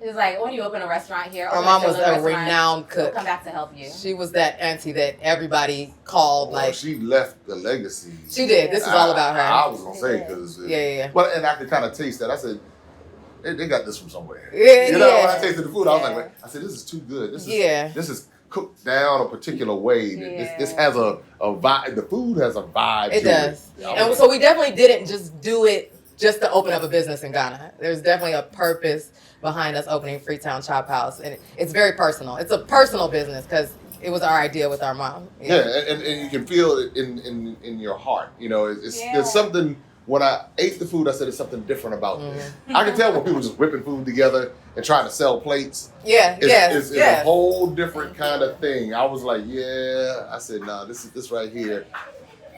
It's like, when you open a restaurant here, Our mom was a renowned cook. We'll come back to help you. She was that auntie that everybody called. Well, Like she left the legacy. she did. This is all about her. I was gonna say because Yeah. Well, and I could kind of taste that. I said, they got this from somewhere. Yeah, When yeah. I tasted the food, I was like, wait. I said, this is too good. This is cooked down a particular way. This has a vibe. The food has a vibe. It to does. It. And so we definitely didn't just do it just to open up a business in Ghana. There's definitely a purpose behind us opening Freetown Chop House. And it's very personal. It's a personal business because it was our idea with our mom. Yeah, and you can feel it in your heart. There's something. When I ate the food, I said there's something different about this. I can tell when people just whipping food together and trying to sell plates. It's a whole different kind of thing. I was like, I said, nah, this right here.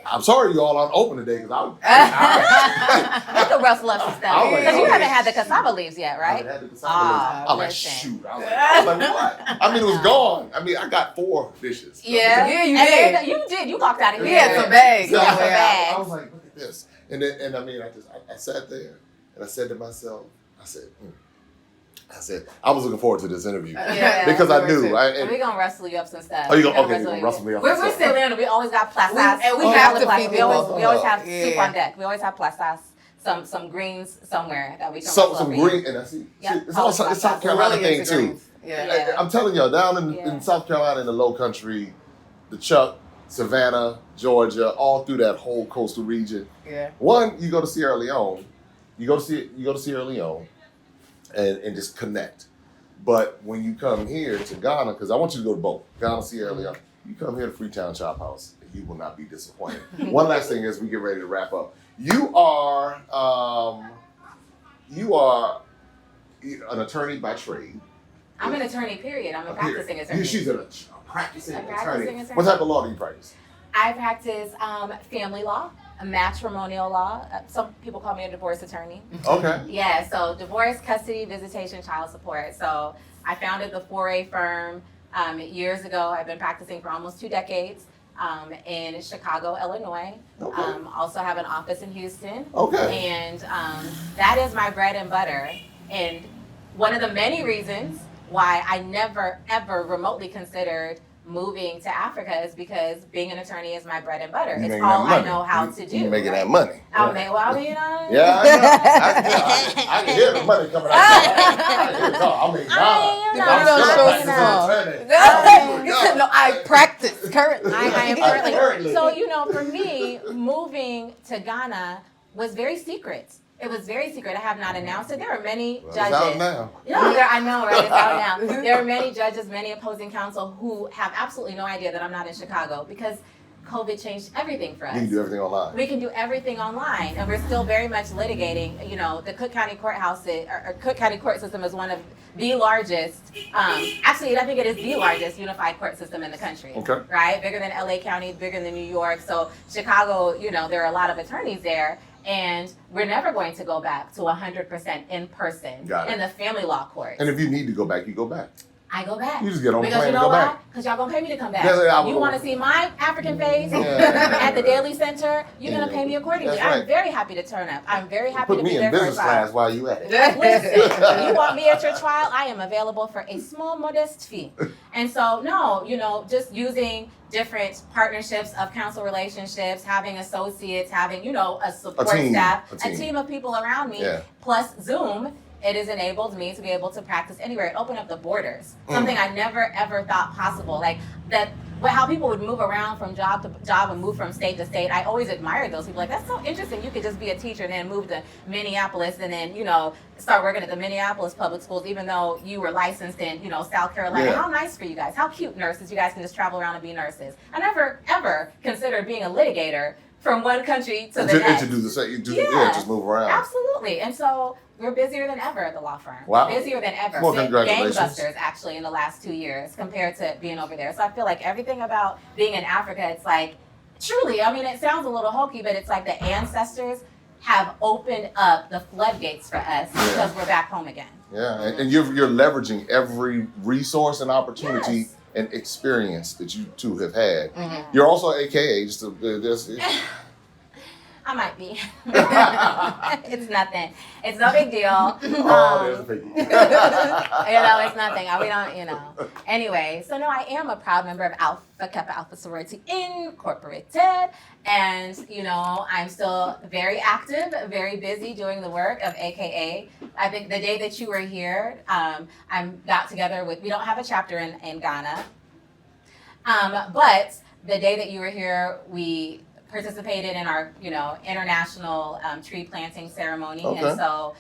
I'm sorry you all aren't open today because You can rustle up some stuff. like, Because you haven't had the cassava leaves yet, I right? haven't had the cassava leaves. I was like, listen. shoot. I was like, what? I mean, it was gone. I mean, I got 4 dishes. Yeah. Yeah, you And did. then you did. You walked out of We here. had some bags. You had some somewhere. bags. I was like, look at this. And I mean, I sat there and I said to myself, I said, I was looking forward to this interview Yeah. because I we knew. were too. We're going to wrestle you up some stuff. Oh, you We're gonna gonna wrestle me up? We're still in. We always got plastas. And we have to feed We always people. have soup Yeah. on deck. We always have plastas. Some greens somewhere that we can Some wrestle up for green, you. and I see. Yep. It's also it's South We're Carolina really thing into too. greens. Yeah. Yeah. I'm telling y'all, down Yeah. in South Carolina in the Low Country, the Chuck, Savannah, Georgia, all through that whole coastal region. Yeah. One, you go to Sierra Leone, you go to Sierra Leone, and just connect. But when you come here to Ghana, because I want you to go to both Ghana, Sierra Leone, you come here to Freetown Chop House, and you will not be disappointed. One last thing as we get ready to wrap up, you are an attorney by trade. I'm an attorney, period. I'm a practicing attorney. She's a practicing A attorney. practicing attorney. What type of law do you practice? I practice family law, matrimonial law. Some people call me a divorce attorney. Okay. Yeah, so divorce, custody, visitation, child support. So I founded the 4A firm years ago. I've been practicing for almost 2 decades in Chicago, Illinois. Okay. Also have an office in Houston. Okay. And that is my bread and butter. And one of the many reasons why I never, ever remotely considered moving to Africa is because being an attorney is my bread and butter. You It's making all that I money. know how to do. You making right? that money. I mean, you know. Yeah, I know. I can hear the money coming out. I can hear it all. I mean, I mean, you I'm know, still you know. practicing attorney. You said, no, I practice currently. I am Currently. currently. So, for me, moving to Ghana was very secret. It was very secret. I have not announced it. There are many Well, judges. it's out now. No, I know, right? It's out now. There are many judges, many opposing counsel who have absolutely no idea that I'm not in Chicago because COVID changed everything for us. You can do everything online. We can do everything online, and we're still very much litigating. You know, the Cook County Courthouse, or Cook County Court System is one of the largest, actually, I think it is the largest unified court system in the country. Okay. Right? Bigger than LA County, bigger than New York. So Chicago, you know, there are a lot of attorneys there, and we're never going to go back to 100% in person in the family law court. And if you need to go back, you go back. I go back. You just get on the because plane you and know go why? back. Because y'all gonna pay me to come back. Yeah, you want to see my African face at the Daily Center? You're gonna pay me accordingly. That's right. I'm very happy to turn up. I'm very happy Put to me be in there business for a trial. class while you at it. Listen, you want me at your trial? I am available for a small, modest fee. And so, no, you know, just using different partnerships of counsel relationships, having associates, having, you know, a support staff, a team of people around me, plus Zoom. It has enabled me to be able to practice anywhere. It opened up the borders, something I never ever thought possible. Like that, how people would move around from job to job and move from state to state. I always admired those people. Like, that's so interesting. You could just be a teacher and then move to Minneapolis and then, you know, start working at the Minneapolis public schools, even though you were licensed in, you know, South Carolina. How nice for you guys. How cute, nurses. You guys can just travel around and be nurses. I never ever considered being a litigator from one country to the next. And to do the same, just move around. Absolutely. And so we're busier than ever at the law firm. Wow. Busier than ever. Well, congratulations. Gangbusters, actually, in the last 2 years compared to being over there. So I feel like everything about being in Africa, it's like, truly, I mean, it sounds a little hokey, but it's like the ancestors have opened up the floodgates for us because we're back home again. Yeah, and you're leveraging every resource and opportunity and experience that you two have had. You're also AKA, I might be. It's nothing. It's no big deal. There's a big deal. You know, it's nothing. We don't, you know. Anyway, so no, I am a proud member of Alpha Kappa Alpha Sorority Incorporated. And, you know, I'm still very active, very busy doing the work of AKA. I think the day that you were here, I got together with, we don't have a chapter in Ghana. But the day that you were here, we participated in our, you know, international tree planting ceremony. And so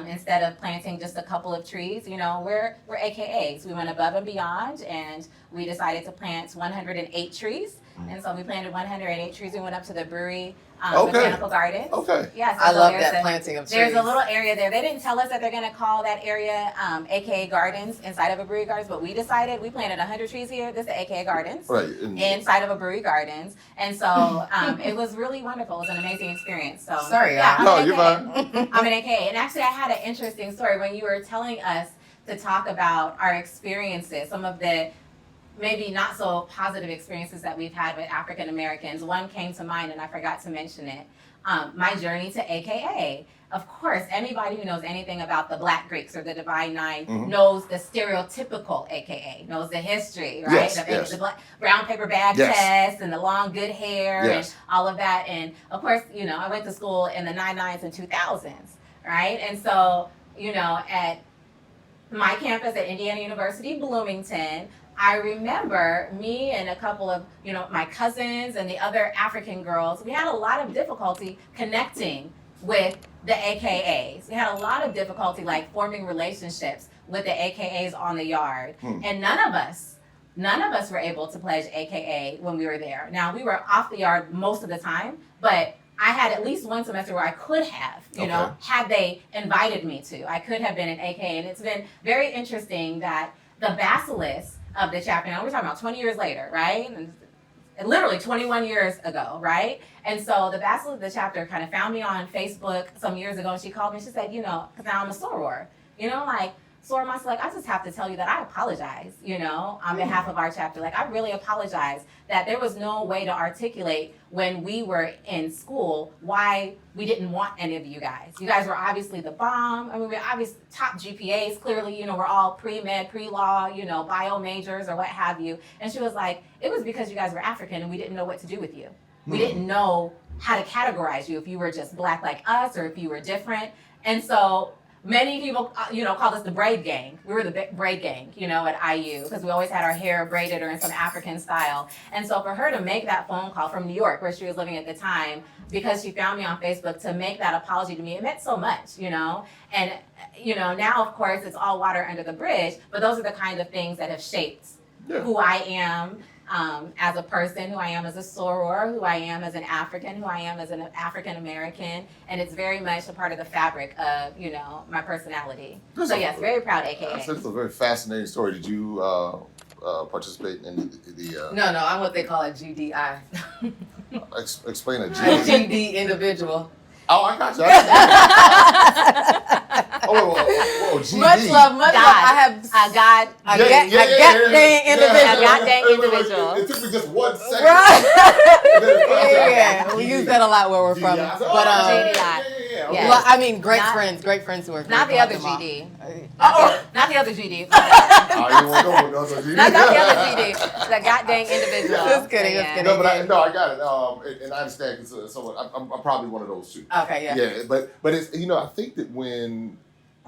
instead of planting just a couple of trees, you know, we're AKAs. We went above and beyond, and we decided to plant 108 trees. And so we planted 108 trees. We went up to the brewery botanical gardens. Yes, I love that planting of trees. There's a little area there. They didn't tell us that they're going to call that area AKA Gardens inside of a brewery gardens, but we decided we planted 100 trees here. This is AKA Gardens inside of a brewery gardens. And so it was really wonderful. It was an amazing experience. So sorry, no, you're fine. I'm an AKA. And actually, I had an interesting story when you were telling us to talk about our experiences, some of the maybe not so positive experiences that we've had with African Americans. One came to mind and I forgot to mention it. My journey to AKA. Of course, anybody who knows anything about the Black Greeks or the Divine Nine knows the stereotypical AKA, knows the history, right? The brown paper bag test and the long good hair and all of that. And of course, you know, I went to school in the 99s and 2000s, right? And so, you know, at my campus at Indiana University, Bloomington, I remember me and a couple of, you know, my cousins and the other African girls, we had a lot of difficulty connecting with the AKAs. We had a lot of difficulty like forming relationships with the AKAs on the yard. And none of us were able to pledge AKA when we were there. Now, we were off the yard most of the time, but I had at least one semester where I could have, you know, had they invited me to. I could have been an AKA. And it's been very interesting that the basilisk of the chapter, now we're talking about 20 years later, right? And literally 21 years ago, right? And so the basilisk of the chapter kind of found me on Facebook some years ago, and she called me, she said, you know, because now I'm a soror, you know, like, soror, like, I just have to tell you that I apologize, you know, on behalf of our chapter. Like, I really apologize that there was no way to articulate when we were in school why we didn't want any of you guys. You guys were obviously the bomb. I mean, we're obviously top GPAs. Clearly, you know, we're all pre-med, pre-law, you know, bio majors or what have you. And she was like, it was because you guys were African and we didn't know what to do with you. We didn't know how to categorize you, if you were just Black like us or if you were different. And so many people, you know, called us the braid gang. We were the braid gang, you know, at IU, because we always had our hair braided or in some African style. And so for her to make that phone call from New York, where she was living at the time, because she found me on Facebook, to make that apology to me, it meant so much, you know. And, you know, now, of course, it's all water under the bridge, but those are the kind of things that have shaped who I am, as a person, who I am as a soror, who I am as an African, who I am as an African American, and it's very much a part of the fabric of, you know, my personality. So yes, very proud, AKA. That's a very fascinating story. Did you participate in the No, I'm what they call a GDI. explain a A GD? GD individual. Oh, I got you. Whoa, GD. Much love. God. I have A God. a dang individual. A goddamn individual. It took me just 1 second. Right. And then it popped out. Yeah, we use that a lot where we're from. GDI. But GDI. Okay. Yeah. well, I mean, great Not- friends who are Not the great other Guatemala. GD. Oh. Not the other GD. Oh, you want to go with those GD? Not the other GD. The goddamn individual. Just kidding, just kidding. No, but I got it. And I understand because I'm probably one of those too. Okay, yeah. Yeah, but it's, you know, I think that when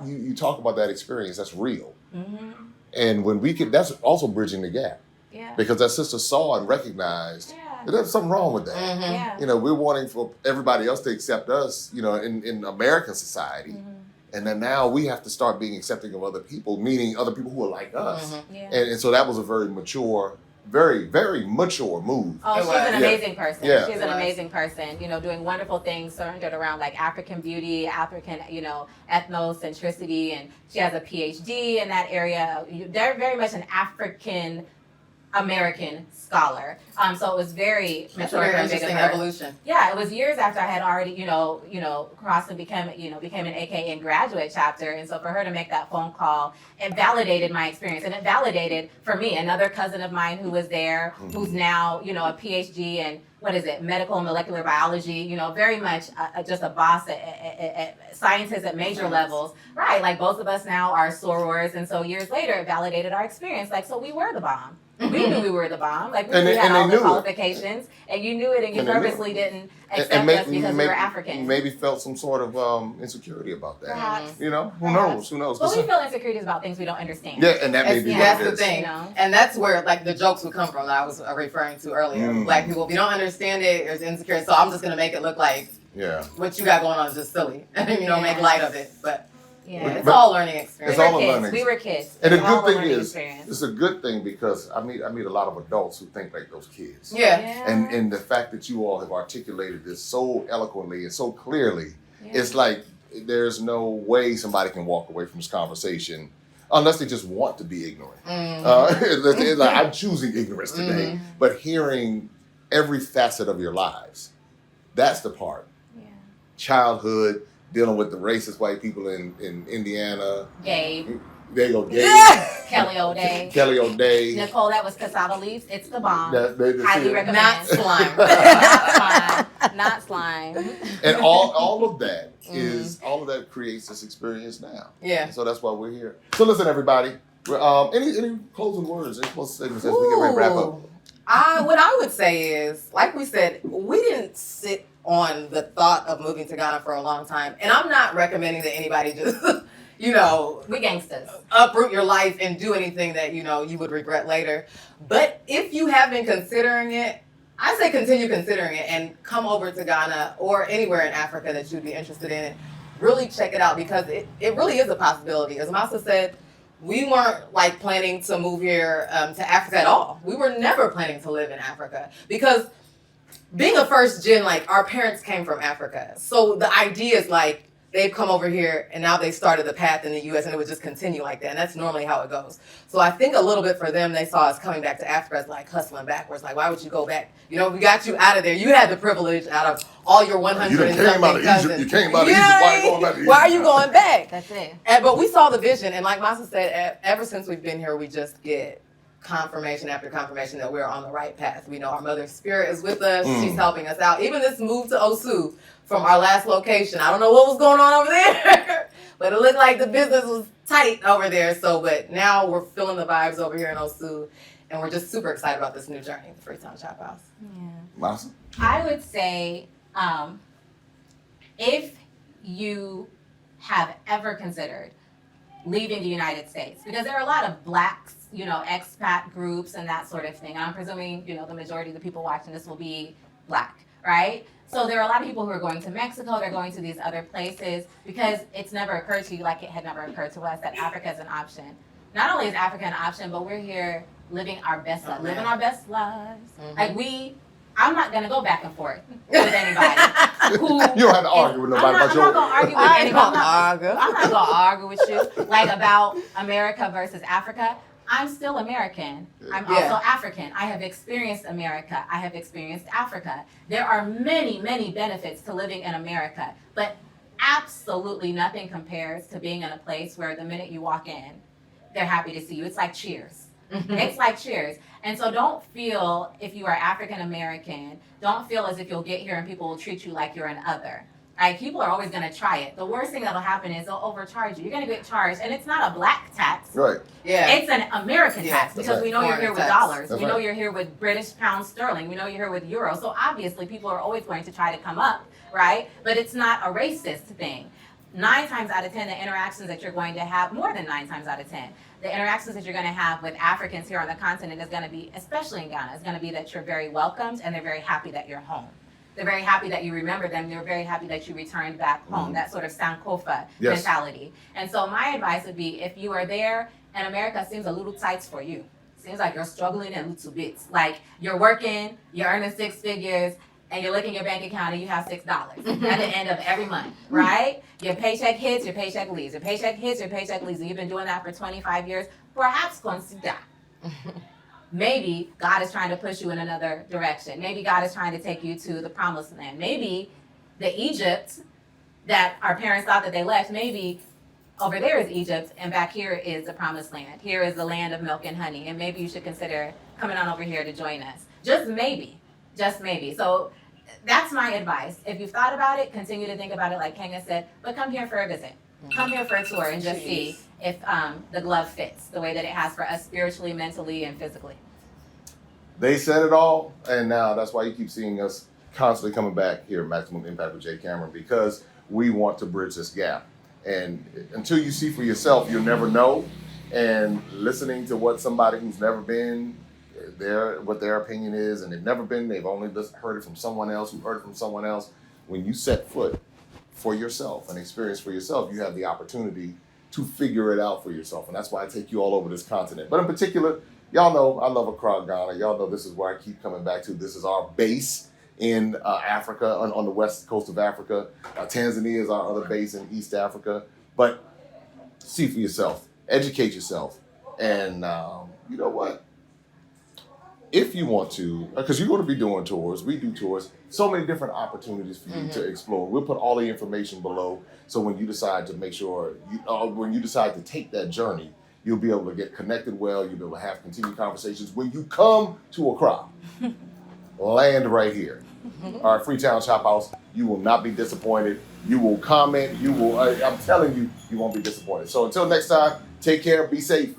you talk about that experience, that's real. Mm-hmm. And when we can, that's also bridging the gap Yeah. because that sister saw and recognized that there's something wrong with that. Mhm. Yeah. You know, we're wanting for everybody else to accept us, you know, in American society. Mm-hmm. And then now we have to start being accepting of other people, meaning other people who are like us. Mhm. Yeah. And so that was a very mature, very, very mature move. Oh, It she's was. an Yeah. amazing person. Yeah. She's It an was. amazing person, you know, doing wonderful things centered around like African beauty, African, you know, ethnocentricity, and she has a PhD in that area. They're very much an African American scholar. So it was very That's a mature very and big of interesting her. evolution. Yeah, it was years after I had already, you know, crossed and became an AKA in graduate chapter. And so for her to make that phone call, it validated my experience. And it validated for me, another cousin of mine who was there, who's now, you know, a PhD in, medical and molecular biology, you know, very much just a boss at scientists at major levels. Right, like both of us now are sorors. And so years later, it validated our experience. Like, so we were the bomb. We knew we were the bomb. Like, we And they- had and they all the knew it. qualifications, and you knew it, and you And they knew it. purposely didn't accept us because we were African. Maybe felt some sort of insecurity about that. Perhaps. You know, who Perhaps. knows? Who knows? But we feel insecurities about things we don't understand. Yeah, and that may That's, be that's what the it is. thing. You know? And that's where like the jokes would come from that I was referring to earlier. Mm. Black people, if you don't understand it, it's insecure. So I'm just gonna make it look like Yeah. what you got going on is just silly. You know, make light of it. But Yeah. it's But- all learning experience. It's all a kids. learning We were kids. And the It was all good a thing learning is, experience. it's a good thing because I meet a lot of adults who think like those kids. Yeah. And the fact that you all have articulated this so eloquently and so clearly, Yeah. it's like there's no way somebody can walk away from this conversation unless they just want to be ignorant. It's like, I'm choosing ignorance today, but hearing every facet of your lives, that's the part. Yeah. Childhood, dealing with the racist white people in Indiana. Gabe, There you go, Gabe. Kelly O'Day, Kelly O'Day. Nicole, that was cassava leaves. It's the bomb. That's Highly it. recommend. Not slime. Not slime. And all of that all of that creates this experience now. Yeah. So that's why we're here. So listen, everybody. Any closing words? Any closing statements as we get ready to wrap up? What I would say is, like we said, we didn't sit on the thought of moving to Ghana for a long time. And I'm not recommending that anybody just, you know, We gangsters. uproot your life and do anything that, you know, you would regret later. But if you have been considering it, I say continue considering it and come over to Ghana or anywhere in Africa that you'd be interested in. Really check it out because it really is a possibility. As Masa said, we weren't like planning to move here to Africa at all. We were never planning to live in Africa because being a first gen, like our parents came from Africa. So the idea is like they've come over here and now they started the path in the US and it would just continue like that. And that's normally how it goes. So I think a little bit for them, they saw us coming back to Africa as like hustling backwards. Like, why would you go back? You know, we got you out of there. You had the privilege out of all your 100 You done and came out something of Egypt. cousins. You came out of You Egypt. know Why what you I going back to mean? Egypt? Why are you going back? That's it. But we saw the vision, and like Masa said, ever since we've been here, we just get confirmation after confirmation that we're on the right path. We know our mother's spirit is with us. She's helping us out. Even this move to Osu from our last location, I don't know what was going on over there, but it looked like the business was tight over there. So, but now we're feeling the vibes over here in Osu, and we're just super excited about this new journey, the Freetown Chop House. Yeah. Masa? I would say if you have ever considered leaving the United States, because there are a lot of blacks, you know, expat groups and that sort of thing. And I'm presuming, you know, the majority of the people watching this will be black, right? So there are a lot of people who are going to Mexico, they're going to these other places because it's never occurred to you, like it had never occurred to us, that Africa is an option. Not only is Africa an option, but we're here living our best lives. Living our best lives. Like I'm not gonna go back and forth with anybody. You don't have to argue with nobody about your. I'm not gonna argue with anybody. I'm not gonna argue with you like about America versus Africa. I'm still American. I'm also African. I have experienced America. I have experienced Africa. There are many, many benefits to living in America, but absolutely nothing compares to being in a place where the minute you walk in, they're happy to see you. It's like Cheers. It's like Cheers. And so don't feel, if you are African American, don't feel as if you'll get here and people will treat you like you're an other. Like, people are always going to try it. The worst thing that'll happen is they'll overcharge you. You're going to get charged, and it's not a black tax. Right. Yeah. It's an American tax because we know you're here with dollars. That's We know you're here with British pounds sterling. We know you're here with euros. So obviously, people are always going to try to come up, right? But it's not a racist thing. 9 times out of 10, the interactions that you're going to have, more than 9 times out of 10, the interactions that you're going to have with Africans here on the continent is going to be, especially in Ghana, is going to be that you're very welcomed and they're very happy that you're home. They're very happy that you remember them. They're very happy that you returned back home. That sort of Sankofa mentality. And so my advice would be, if you are there and America seems a little tight for you, seems like you're struggling a little bit, like you're working, you're earning 6 figures, and you're looking at your bank account and you have $6 at the end of every month, right? Your paycheck hits, your paycheck leaves. Your paycheck hits, your paycheck leaves. And you've been doing that for 25 years. Perhaps consider. Maybe God is trying to push you in another direction. Maybe God is trying to take you to the promised land. Maybe the Egypt that our parents thought that they left, maybe over there is Egypt and back here is the promised land. Here is the land of milk and honey. And maybe you should consider coming on over here to join us. Just maybe. Just maybe. So that's my advice. If you've thought about it, continue to think about it like Kenya said, but come here for a visit. Come here for a tour and just see if the glove fits the way that it has for us spiritually, mentally, and physically. They said it all, and now that's why you keep seeing us constantly coming back here at Maximum Impact with Jay Cameron, because we want to bridge this gap. And until you see for yourself, you'll never know. And listening to what somebody who's never been there, what their opinion is, and they've never been, they've only just heard it from someone else who heard it from someone else. When you set foot for yourself and experience for yourself, you have the opportunity to figure it out for yourself. And that's why I take you all over this continent. But in particular, y'all know I love Accra, Ghana. Y'all know this is where I keep coming back to. This is our base in Africa, on the west coast of Africa. Tanzania is our other base in East Africa. But see for yourself, educate yourself. And you know what? If you want to, because you're going to be doing tours, we do tours, so many different opportunities for you to explore. We'll put all the information below, so when you decide to make sure, when you decide to take that journey, you'll be able to get connected well, you'll be able to have continued conversations. When you come to Accra, land right here. All right, Freetown Chop House, you will not be disappointed. You will comment, I'm telling you, you won't be disappointed. So until next time, take care, be safe.